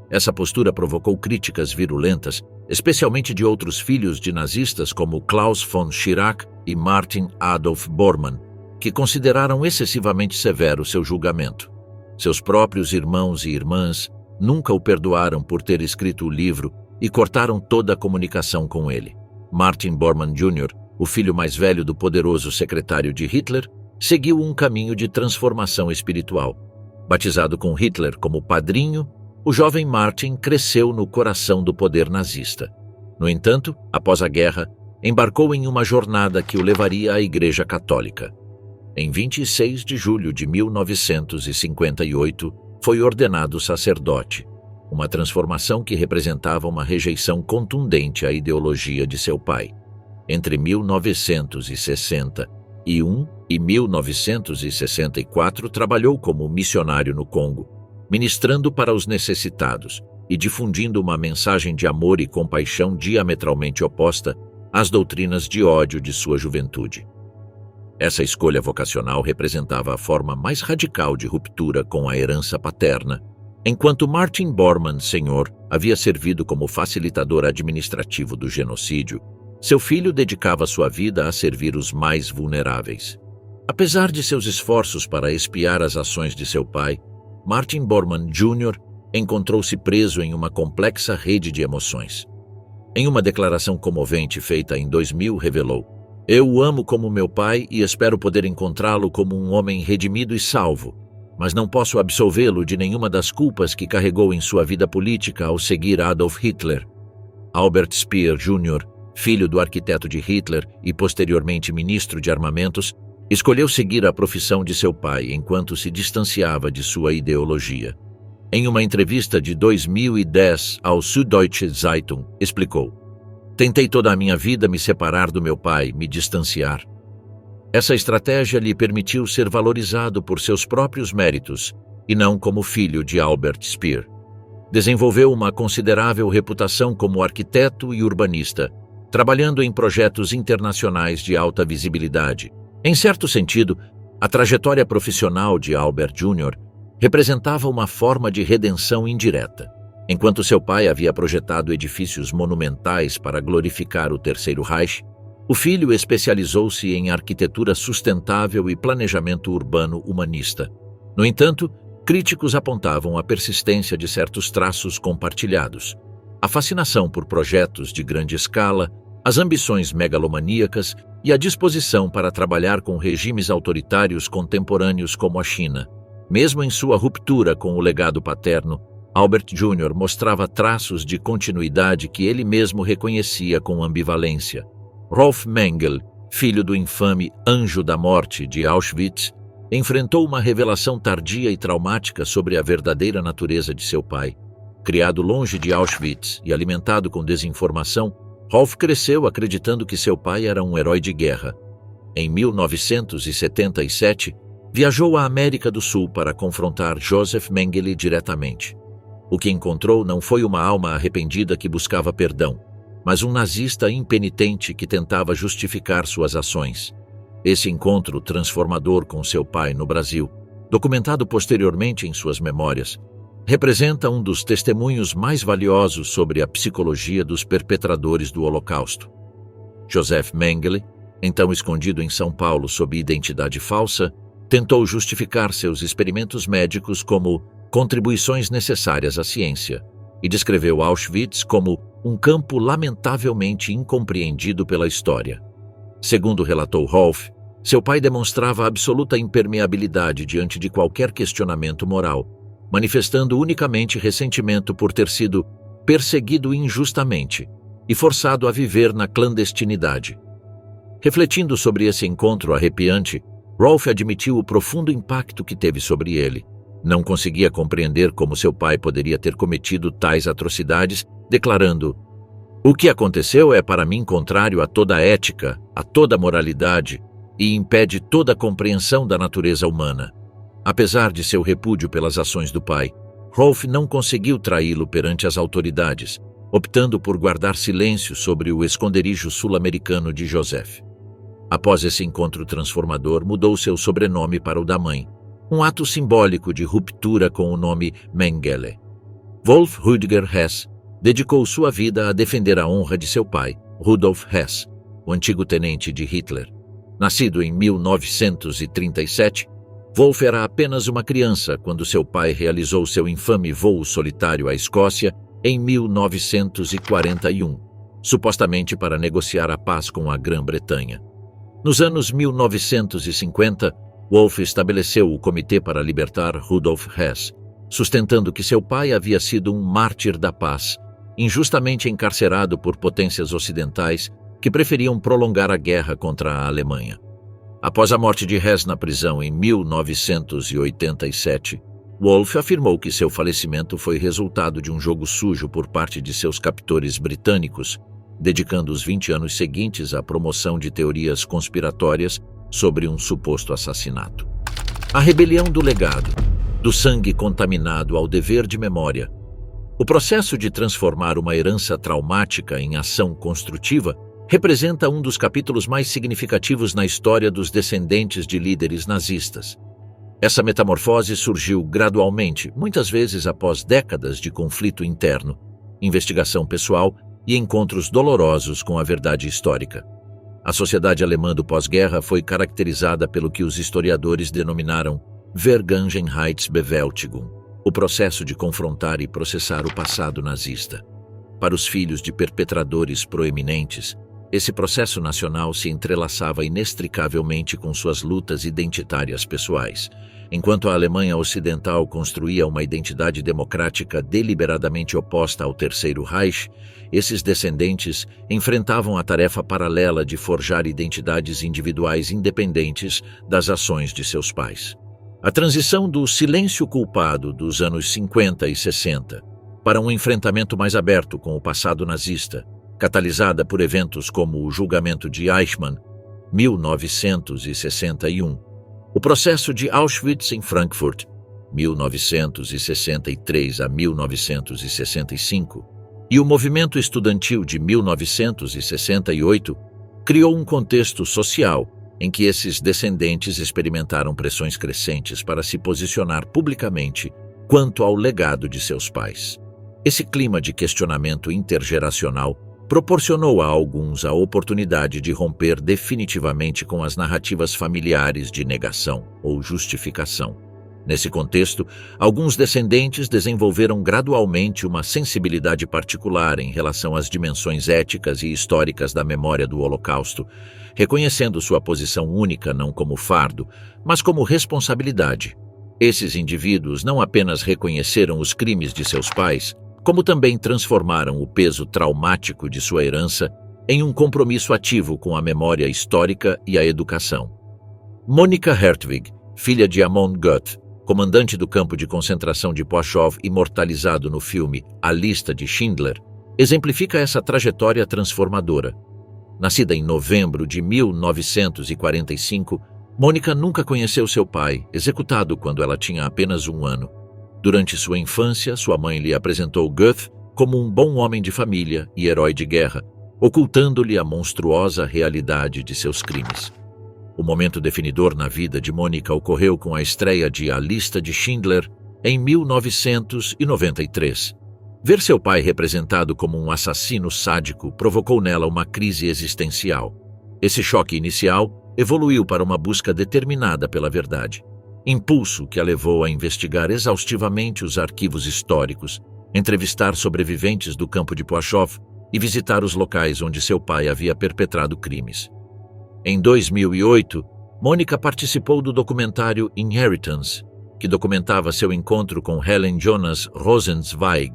Essa postura provocou críticas virulentas, especialmente de outros filhos de nazistas como Klaus von Schirach e Martin Adolf Bormann, que consideraram excessivamente severo seu julgamento. Seus próprios irmãos e irmãs nunca o perdoaram por ter escrito o livro e cortaram toda a comunicação com ele. Martin Bormann Jr., o filho mais velho do poderoso secretário de Hitler, seguiu um caminho de transformação espiritual. Batizado com Hitler como padrinho, o jovem Martin cresceu no coração do poder nazista. No entanto, após a guerra, embarcou em uma jornada que o levaria à Igreja Católica. Em 26 de julho de 1958, foi ordenado sacerdote, uma transformação que representava uma rejeição contundente à ideologia de seu pai. Entre 1961 e 1964, trabalhou como missionário no Congo, ministrando para os necessitados e difundindo uma mensagem de amor e compaixão diametralmente oposta às doutrinas de ódio de sua juventude. Essa escolha vocacional representava a forma mais radical de ruptura com a herança paterna, enquanto Martin Bormann Sr. havia servido como facilitador administrativo do genocídio. Seu filho dedicava sua vida a servir os mais vulneráveis. Apesar de seus esforços para espiar as ações de seu pai, Martin Bormann Jr. encontrou-se preso em uma complexa rede de emoções. Em uma declaração comovente feita em 2000, revelou: "Eu o amo como meu pai e espero poder encontrá-lo como um homem redimido e salvo, mas não posso absolvê-lo de nenhuma das culpas que carregou em sua vida política ao seguir Adolf Hitler." Albert Speer Jr., filho do arquiteto de Hitler e posteriormente ministro de armamentos, escolheu seguir a profissão de seu pai enquanto se distanciava de sua ideologia. Em uma entrevista de 2010 ao Süddeutsche Zeitung, explicou: "Tentei toda a minha vida me separar do meu pai, me distanciar. Essa estratégia lhe permitiu ser valorizado por seus próprios méritos e não como filho de Albert Speer. Desenvolveu uma considerável reputação como arquiteto e urbanista, trabalhando em projetos internacionais de alta visibilidade. Em certo sentido, a trajetória profissional de Albert Jr. representava uma forma de redenção indireta. Enquanto seu pai havia projetado edifícios monumentais para glorificar o Terceiro Reich, o filho especializou-se em arquitetura sustentável e planejamento urbano humanista. No entanto, críticos apontavam a persistência de certos traços compartilhados: a fascinação por projetos de grande escala, as ambições megalomaníacas e a disposição para trabalhar com regimes autoritários contemporâneos como a China. Mesmo em sua ruptura com o legado paterno, Albert Jr. mostrava traços de continuidade que ele mesmo reconhecia com ambivalência. Rolf Mengele, filho do infame Anjo da Morte de Auschwitz, enfrentou uma revelação tardia e traumática sobre a verdadeira natureza de seu pai. Criado longe de Auschwitz e alimentado com desinformação, Rolf cresceu acreditando que seu pai era um herói de guerra. Em 1977, viajou à América do Sul para confrontar Josef Mengele diretamente. O que encontrou não foi uma alma arrependida que buscava perdão, mas um nazista impenitente que tentava justificar suas ações. Esse encontro transformador com seu pai no Brasil, documentado posteriormente em suas memórias, representa um dos testemunhos mais valiosos sobre a psicologia dos perpetradores do Holocausto. Josef Mengele, então escondido em São Paulo sob identidade falsa, tentou justificar seus experimentos médicos como contribuições necessárias à ciência e descreveu Auschwitz como um campo lamentavelmente incompreendido pela história. Segundo relatou Rolf, seu pai demonstrava absoluta impermeabilidade diante de qualquer questionamento moral, manifestando unicamente ressentimento por ter sido perseguido injustamente e forçado a viver na clandestinidade. Refletindo sobre esse encontro arrepiante, Rolf admitiu o profundo impacto que teve sobre ele. Não conseguia compreender como seu pai poderia ter cometido tais atrocidades, declarando: "O que aconteceu é para mim contrário a toda a ética, a toda a moralidade e impede toda a compreensão da natureza humana." Apesar de seu repúdio pelas ações do pai, Rolf não conseguiu traí-lo perante as autoridades, optando por guardar silêncio sobre o esconderijo sul-americano de Josef. Após esse encontro transformador, mudou seu sobrenome para o da mãe, um ato simbólico de ruptura com o nome Mengele. Wolf Rüdiger Hess dedicou sua vida a defender a honra de seu pai, Rudolf Hess, o antigo tenente de Hitler. Nascido em 1937, Wolf era apenas uma criança quando seu pai realizou seu infame voo solitário à Escócia em 1941, supostamente para negociar a paz com a Grã-Bretanha. Nos anos 1950, Wolf estabeleceu o Comitê para Libertar Rudolf Hess, sustentando que seu pai havia sido um mártir da paz, injustamente encarcerado por potências ocidentais que preferiam prolongar a guerra contra a Alemanha. Após a morte de Hess na prisão em 1987, Wolf afirmou que seu falecimento foi resultado de um jogo sujo por parte de seus captores britânicos, dedicando os 20 anos seguintes à promoção de teorias conspiratórias sobre um suposto assassinato. A rebelião do legado, do sangue contaminado ao dever de memória. O processo de transformar uma herança traumática em ação construtiva representa um dos capítulos mais significativos na história dos descendentes de líderes nazistas. Essa metamorfose surgiu gradualmente, muitas vezes após décadas de conflito interno, investigação pessoal e encontros dolorosos com a verdade histórica. A sociedade alemã do pós-guerra foi caracterizada pelo que os historiadores denominaram Vergangenheitsbewältigung, o processo de confrontar e processar o passado nazista. Para os filhos de perpetradores proeminentes, esse processo nacional se entrelaçava inextricavelmente com suas lutas identitárias pessoais. Enquanto a Alemanha Ocidental construía uma identidade democrática deliberadamente oposta ao Terceiro Reich, esses descendentes enfrentavam a tarefa paralela de forjar identidades individuais independentes das ações de seus pais. A transição do silêncio culpado dos anos 50 e 60 para um enfrentamento mais aberto com o passado nazista, catalisada por eventos como o julgamento de Eichmann, 1961, o processo de Auschwitz em Frankfurt, 1963 a 1965, e o movimento estudantil de 1968, criou um contexto social em que esses descendentes experimentaram pressões crescentes para se posicionar publicamente quanto ao legado de seus pais. Esse clima de questionamento intergeracional proporcionou a alguns a oportunidade de romper definitivamente com as narrativas familiares de negação ou justificação. Nesse contexto, alguns descendentes desenvolveram gradualmente uma sensibilidade particular em relação às dimensões éticas e históricas da memória do Holocausto, reconhecendo sua posição única não como fardo, mas como responsabilidade. Esses indivíduos não apenas reconheceram os crimes de seus pais, como também transformaram o peso traumático de sua herança em um compromisso ativo com a memória histórica e a educação. Monika Hertwig, filha de Amon Goeth, comandante do campo de concentração de Płachow imortalizado no filme A Lista de Schindler, exemplifica essa trajetória transformadora. Nascida em novembro de 1945, Mônica nunca conheceu seu pai, executado quando ela tinha apenas 1 ano. Durante sua infância, sua mãe lhe apresentou Goethe como um bom homem de família e herói de guerra, ocultando-lhe a monstruosa realidade de seus crimes. O momento definidor na vida de Mônica ocorreu com a estreia de A Lista de Schindler em 1993. Ver seu pai representado como um assassino sádico provocou nela uma crise existencial. Esse choque inicial evoluiu para uma busca determinada pela verdade, impulso que a levou a investigar exaustivamente os arquivos históricos, entrevistar sobreviventes do campo de Płachow e visitar os locais onde seu pai havia perpetrado crimes. Em 2008, Mônica participou do documentário Inheritance, que documentava seu encontro com Helen Jonas Rosenzweig,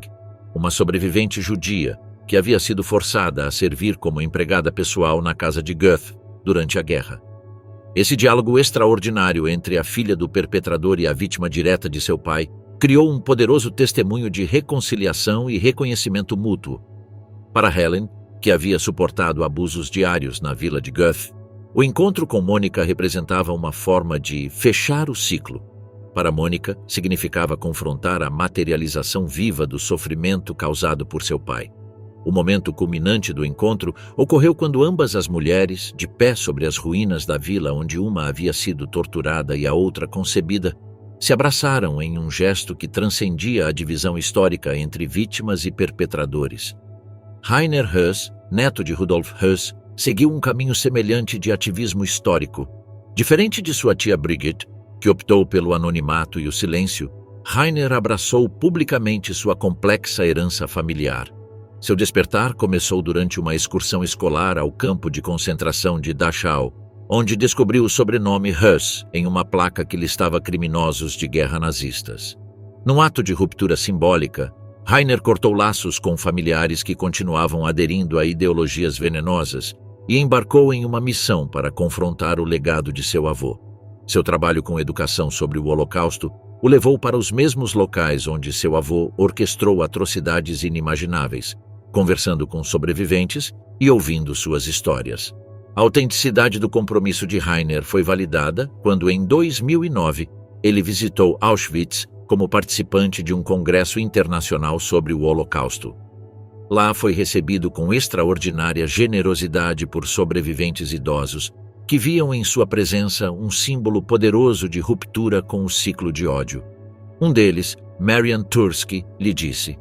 uma sobrevivente judia que havia sido forçada a servir como empregada pessoal na casa de Goethe durante a guerra. Esse diálogo extraordinário entre a filha do perpetrador e a vítima direta de seu pai criou um poderoso testemunho de reconciliação e reconhecimento mútuo. Para Helen, que havia suportado abusos diários na vila de Goethe, o encontro com Mônica representava uma forma de fechar o ciclo. Para Mônica, significava confrontar a materialização viva do sofrimento causado por seu pai. O momento culminante do encontro ocorreu quando ambas as mulheres, de pé sobre as ruínas da vila onde uma havia sido torturada e a outra concebida, se abraçaram em um gesto que transcendia a divisão histórica entre vítimas e perpetradores. Rainer Höss, neto de Rudolf Höss, seguiu um caminho semelhante de ativismo histórico. Diferente de sua tia Brigitte, que optou pelo anonimato e o silêncio, Rainer abraçou publicamente sua complexa herança familiar. Seu despertar começou durante uma excursão escolar ao campo de concentração de Dachau, onde descobriu o sobrenome Höss em uma placa que listava criminosos de guerra nazistas. Num ato de ruptura simbólica, Rainer cortou laços com familiares que continuavam aderindo a ideologias venenosas e embarcou em uma missão para confrontar o legado de seu avô. Seu trabalho com educação sobre o Holocausto o levou para os mesmos locais onde seu avô orquestrou atrocidades inimagináveis, conversando com sobreviventes e ouvindo suas histórias. A autenticidade do compromisso de Rainer foi validada quando, em 2009, ele visitou Auschwitz como participante de um congresso internacional sobre o Holocausto. Lá foi recebido com extraordinária generosidade por sobreviventes idosos que viam em sua presença um símbolo poderoso de ruptura com o ciclo de ódio. Um deles, Marian Tursky, lhe disse: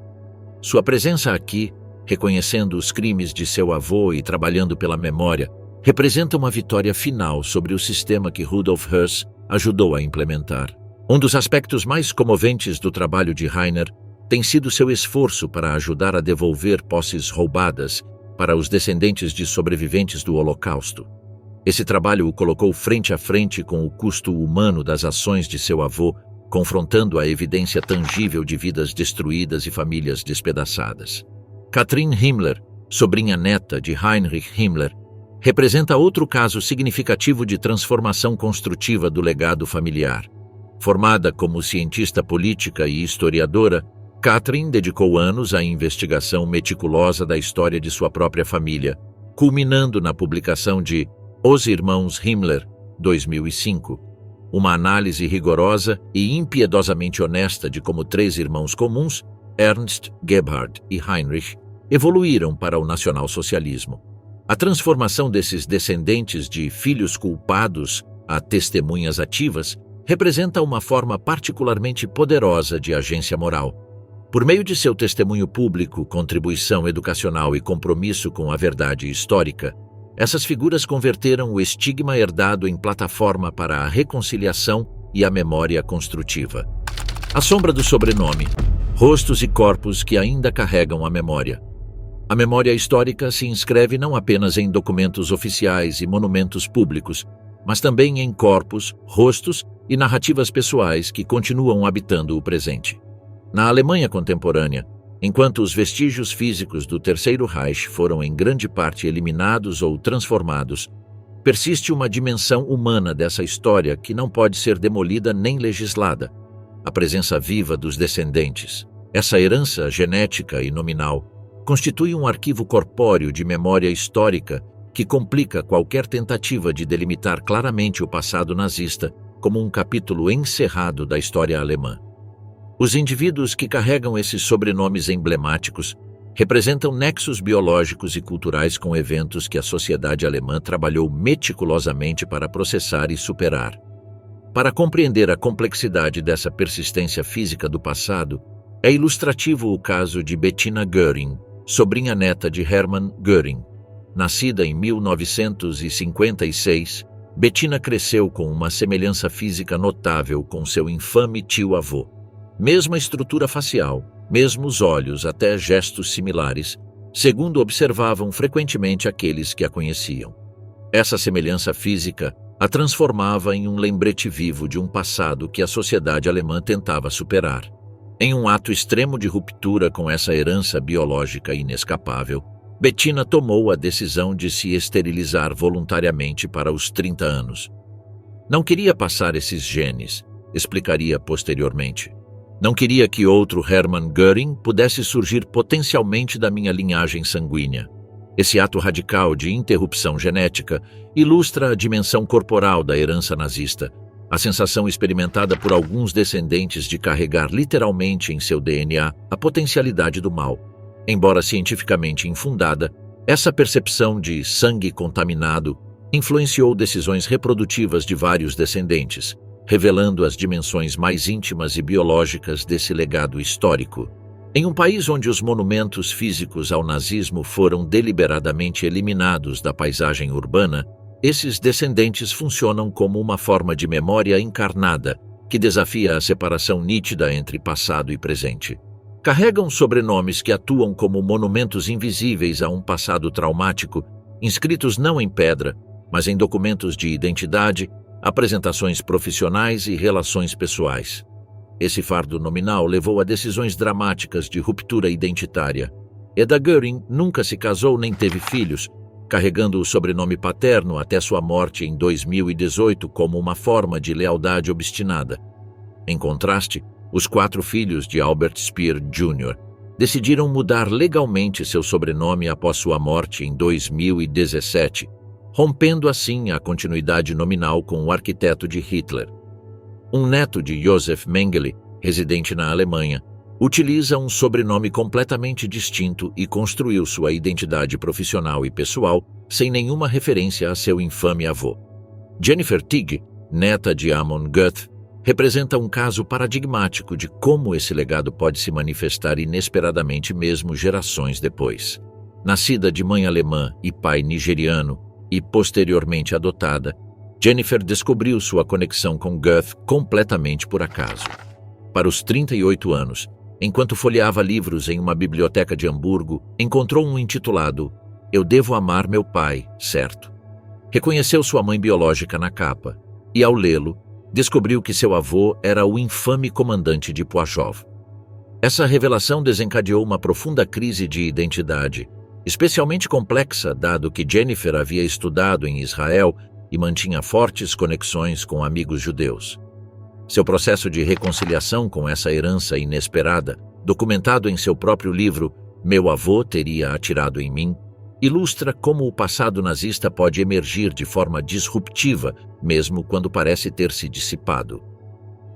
"Sua presença aqui, reconhecendo os crimes de seu avô e trabalhando pela memória, representa uma vitória final sobre o sistema que Rudolf Höss ajudou a implementar." Um dos aspectos mais comoventes do trabalho de Rainer tem sido seu esforço para ajudar a devolver posses roubadas para os descendentes de sobreviventes do Holocausto. Esse trabalho o colocou frente a frente com o custo humano das ações de seu avô, confrontando a evidência tangível de vidas destruídas e famílias despedaçadas. Katrin Himmler, sobrinha neta de Heinrich Himmler, representa outro caso significativo de transformação construtiva do legado familiar. Formada como cientista política e historiadora, Katrin dedicou anos à investigação meticulosa da história de sua própria família, culminando na publicação de Os Irmãos Himmler, 2005, uma análise rigorosa e impiedosamente honesta de como 3 irmãos comuns, Ernst, Gebhard e Heinrich, evoluíram para o nacionalsocialismo. A transformação desses descendentes de filhos culpados a testemunhas ativas representa uma forma particularmente poderosa de agência moral. Por meio de seu testemunho público, contribuição educacional e compromisso com a verdade histórica, essas figuras converteram o estigma herdado em plataforma para a reconciliação e a memória construtiva. A sombra do sobrenome, rostos e corpos que ainda carregam a memória. A memória histórica se inscreve não apenas em documentos oficiais e monumentos públicos, mas também em corpos, rostos e narrativas pessoais que continuam habitando o presente. Na Alemanha contemporânea, enquanto os vestígios físicos do Terceiro Reich foram em grande parte eliminados ou transformados, persiste uma dimensão humana dessa história que não pode ser demolida nem legislada. a presença viva dos descendentes. Essa herança genética e nominal constitui um arquivo corpóreo de memória histórica que complica qualquer tentativa de delimitar claramente o passado nazista como um capítulo encerrado da história alemã. Os indivíduos que carregam esses sobrenomes emblemáticos representam nexos biológicos e culturais com eventos que a sociedade alemã trabalhou meticulosamente para processar e superar. Para compreender a complexidade dessa persistência física do passado, é ilustrativo o caso de Bettina Göring, sobrinha neta de Hermann Göring. Nascida em 1956, Bettina cresceu com uma semelhança física notável com seu infame tio-avô. Mesma estrutura facial, mesmos olhos, até gestos similares, segundo observavam frequentemente aqueles que a conheciam. Essa semelhança física a transformava em um lembrete vivo de um passado que a sociedade alemã tentava superar. Em um ato extremo de ruptura com essa herança biológica inescapável, Bettina tomou a decisão de se esterilizar voluntariamente para os 30 anos. Não queria passar esses genes, explicaria posteriormente. Não queria que outro Hermann Göring pudesse surgir potencialmente da minha linhagem sanguínea. Esse ato radical de interrupção genética ilustra a dimensão corporal da herança nazista, a sensação experimentada por alguns descendentes de carregar literalmente em seu DNA a potencialidade do mal. Embora cientificamente infundada, essa percepção de sangue contaminado influenciou decisões reprodutivas de vários descendentes, revelando as dimensões mais íntimas e biológicas desse legado histórico. Em um país onde os monumentos físicos ao nazismo foram deliberadamente eliminados da paisagem urbana, esses descendentes funcionam como uma forma de memória encarnada que desafia a separação nítida entre passado e presente. Carregam sobrenomes que atuam como monumentos invisíveis a um passado traumático, inscritos não em pedra, mas em documentos de identidade, apresentações profissionais e relações pessoais. Esse fardo nominal levou a decisões dramáticas de ruptura identitária. Eda Göring nunca se casou nem teve filhos, carregando o sobrenome paterno até sua morte em 2018 como uma forma de lealdade obstinada. Em contraste, os 4 filhos de Albert Speer Jr. decidiram mudar legalmente seu sobrenome após sua morte em 2017, rompendo assim a continuidade nominal com o arquiteto de Hitler. Um neto de Josef Mengele, residente na Alemanha, utiliza um sobrenome completamente distinto e construiu sua identidade profissional e pessoal sem nenhuma referência a seu infame avô. Jennifer Tigg, neta de Amon Goeth, representa um caso paradigmático de como esse legado pode se manifestar inesperadamente mesmo gerações depois. Nascida de mãe alemã e pai nigeriano e posteriormente adotada, Jennifer descobriu sua conexão com Goethe completamente por acaso. Para os 38 anos, enquanto folheava livros em uma biblioteca de Hamburgo, encontrou um intitulado Eu Devo Amar Meu Pai, Certo? Reconheceu sua mãe biológica na capa e, ao lê-lo, descobriu que seu avô era o infame comandante de Płaszów. Essa revelação desencadeou uma profunda crise de identidade, especialmente complexa dado que Jennifer havia estudado em Israel e mantinha fortes conexões com amigos judeus. Seu processo de reconciliação com essa herança inesperada, documentado em seu próprio livro Meu Avô Teria Atirado em Mim, ilustra como o passado nazista pode emergir de forma disruptiva, mesmo quando parece ter se dissipado.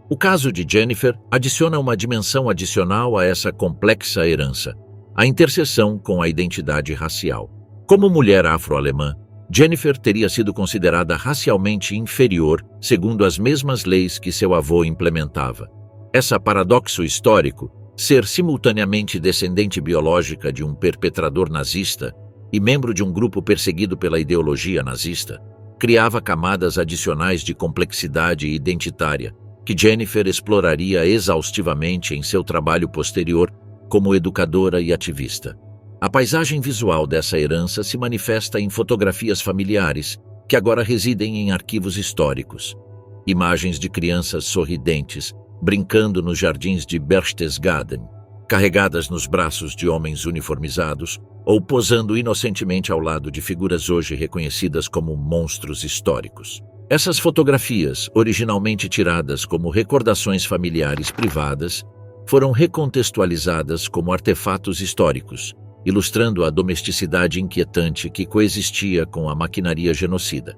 O caso de Jennifer adiciona uma dimensão adicional a essa complexa herança, a interseção com a identidade racial. Como mulher afro-alemã, Jennifer teria sido considerada racialmente inferior segundo as mesmas leis que seu avô implementava. Esse paradoxo histórico, ser simultaneamente descendente biológica de um perpetrador nazista e membro de um grupo perseguido pela ideologia nazista, criava camadas adicionais de complexidade identitária que Jennifer exploraria exaustivamente em seu trabalho posterior como educadora e ativista. A paisagem visual dessa herança se manifesta em fotografias familiares, que agora residem em arquivos históricos. Imagens de crianças sorridentes, brincando nos jardins de Berchtesgaden, carregadas nos braços de homens uniformizados, ou posando inocentemente ao lado de figuras hoje reconhecidas como monstros históricos. Essas fotografias, originalmente tiradas como recordações familiares privadas, foram recontextualizadas como artefatos históricos, ilustrando a domesticidade inquietante que coexistia com a maquinaria genocida.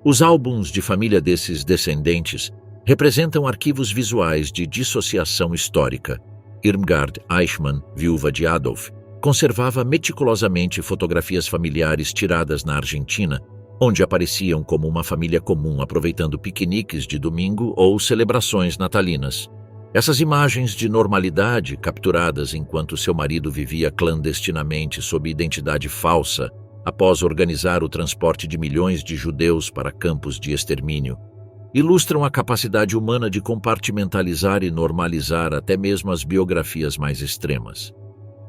Os álbuns de família desses descendentes representam arquivos visuais de dissociação histórica. Irmgard Eichmann, viúva de Adolf, conservava meticulosamente fotografias familiares tiradas na Argentina, onde apareciam como uma família comum aproveitando piqueniques de domingo ou celebrações natalinas. Essas imagens de normalidade, capturadas enquanto seu marido vivia clandestinamente sob identidade falsa, após organizar o transporte de milhões de judeus para campos de extermínio, ilustram a capacidade humana de compartimentalizar e normalizar até mesmo as biografias mais extremas.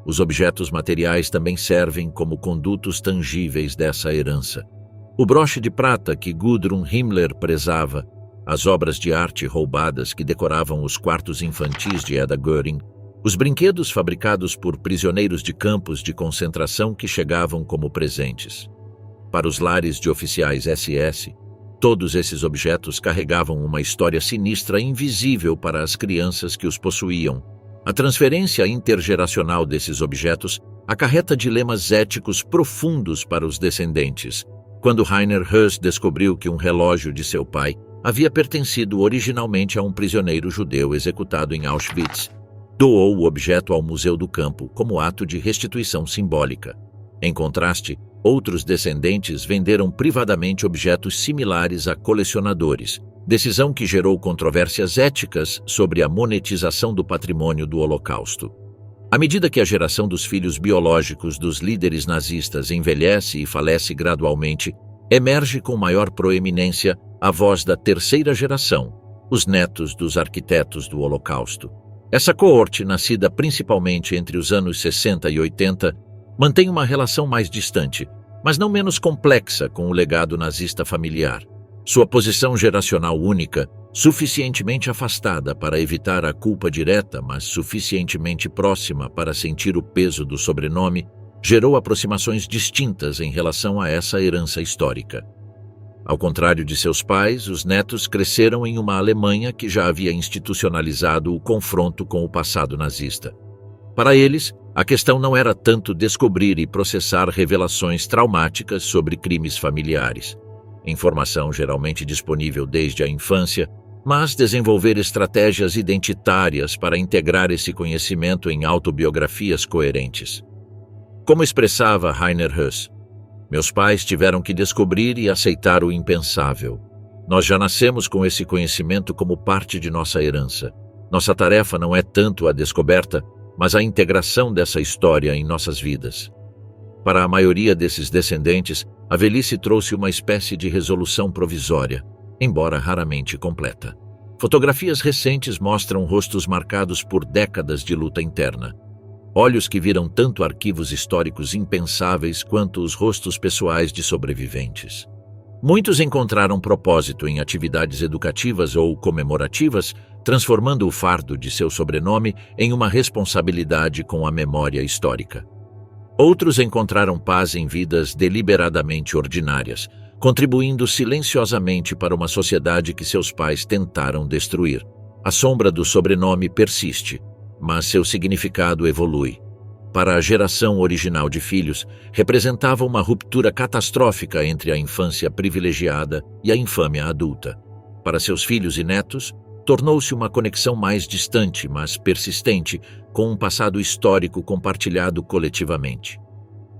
Os objetos materiais também servem como condutos tangíveis dessa herança. O broche de prata que Gudrun Himmler prezava, as obras de arte roubadas que decoravam os quartos infantis de Eda Göring, os brinquedos fabricados por prisioneiros de campos de concentração que chegavam como presentes. Para os lares de oficiais SS, todos esses objetos carregavam uma história sinistra invisível para as crianças que os possuíam. A transferência intergeracional desses objetos acarreta dilemas éticos profundos para os descendentes. Quando Rainer Höss descobriu que um relógio de seu pai havia pertencido originalmente a um prisioneiro judeu executado em Auschwitz, doou o objeto ao Museu do Campo como ato de restituição simbólica. Em contraste, outros descendentes venderam privadamente objetos similares a colecionadores, decisão que gerou controvérsias éticas sobre a monetização do patrimônio do Holocausto. À medida que a geração dos filhos biológicos dos líderes nazistas envelhece e falece gradualmente, emerge com maior proeminência a voz da terceira geração, os netos dos arquitetos do Holocausto. Essa coorte, nascida principalmente entre os anos 60 e 80, mantém uma relação mais distante, mas não menos complexa com o legado nazista familiar. Sua posição geracional única, suficientemente afastada para evitar a culpa direta, mas suficientemente próxima para sentir o peso do sobrenome, gerou aproximações distintas em relação a essa herança histórica. Ao contrário de seus pais, os netos cresceram em uma Alemanha que já havia institucionalizado o confronto com o passado nazista. Para eles, a questão não era tanto descobrir e processar revelações traumáticas sobre crimes familiares, informação geralmente disponível desde a infância, mas desenvolver estratégias identitárias para integrar esse conhecimento em autobiografias coerentes. Como expressava Rainer Höss, meus pais tiveram que descobrir e aceitar o impensável. Nós já nascemos com esse conhecimento como parte de nossa herança. Nossa tarefa não é tanto a descoberta, mas a integração dessa história em nossas vidas. Para a maioria desses descendentes, a velhice trouxe uma espécie de resolução provisória, embora raramente completa. Fotografias recentes mostram rostos marcados por décadas de luta interna. Olhos que viram tanto arquivos históricos impensáveis quanto os rostos pessoais de sobreviventes. Muitos encontraram propósito em atividades educativas ou comemorativas, transformando o fardo de seu sobrenome em uma responsabilidade com a memória histórica. Outros encontraram paz em vidas deliberadamente ordinárias, contribuindo silenciosamente para uma sociedade que seus pais tentaram destruir. A sombra do sobrenome persiste, mas seu significado evolui. Para a geração original de filhos, representava uma ruptura catastrófica entre a infância privilegiada e a infâmia adulta. Para seus filhos e netos, tornou-se uma conexão mais distante, mas persistente, com um passado histórico compartilhado coletivamente.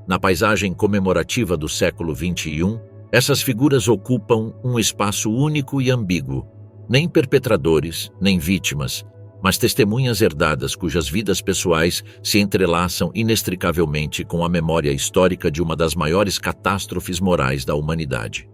Na paisagem comemorativa do século XXI, essas figuras ocupam um espaço único e ambíguo, nem perpetradores, nem vítimas, mas testemunhas herdadas cujas vidas pessoais se entrelaçam inextricavelmente com a memória histórica de uma das maiores catástrofes morais da humanidade.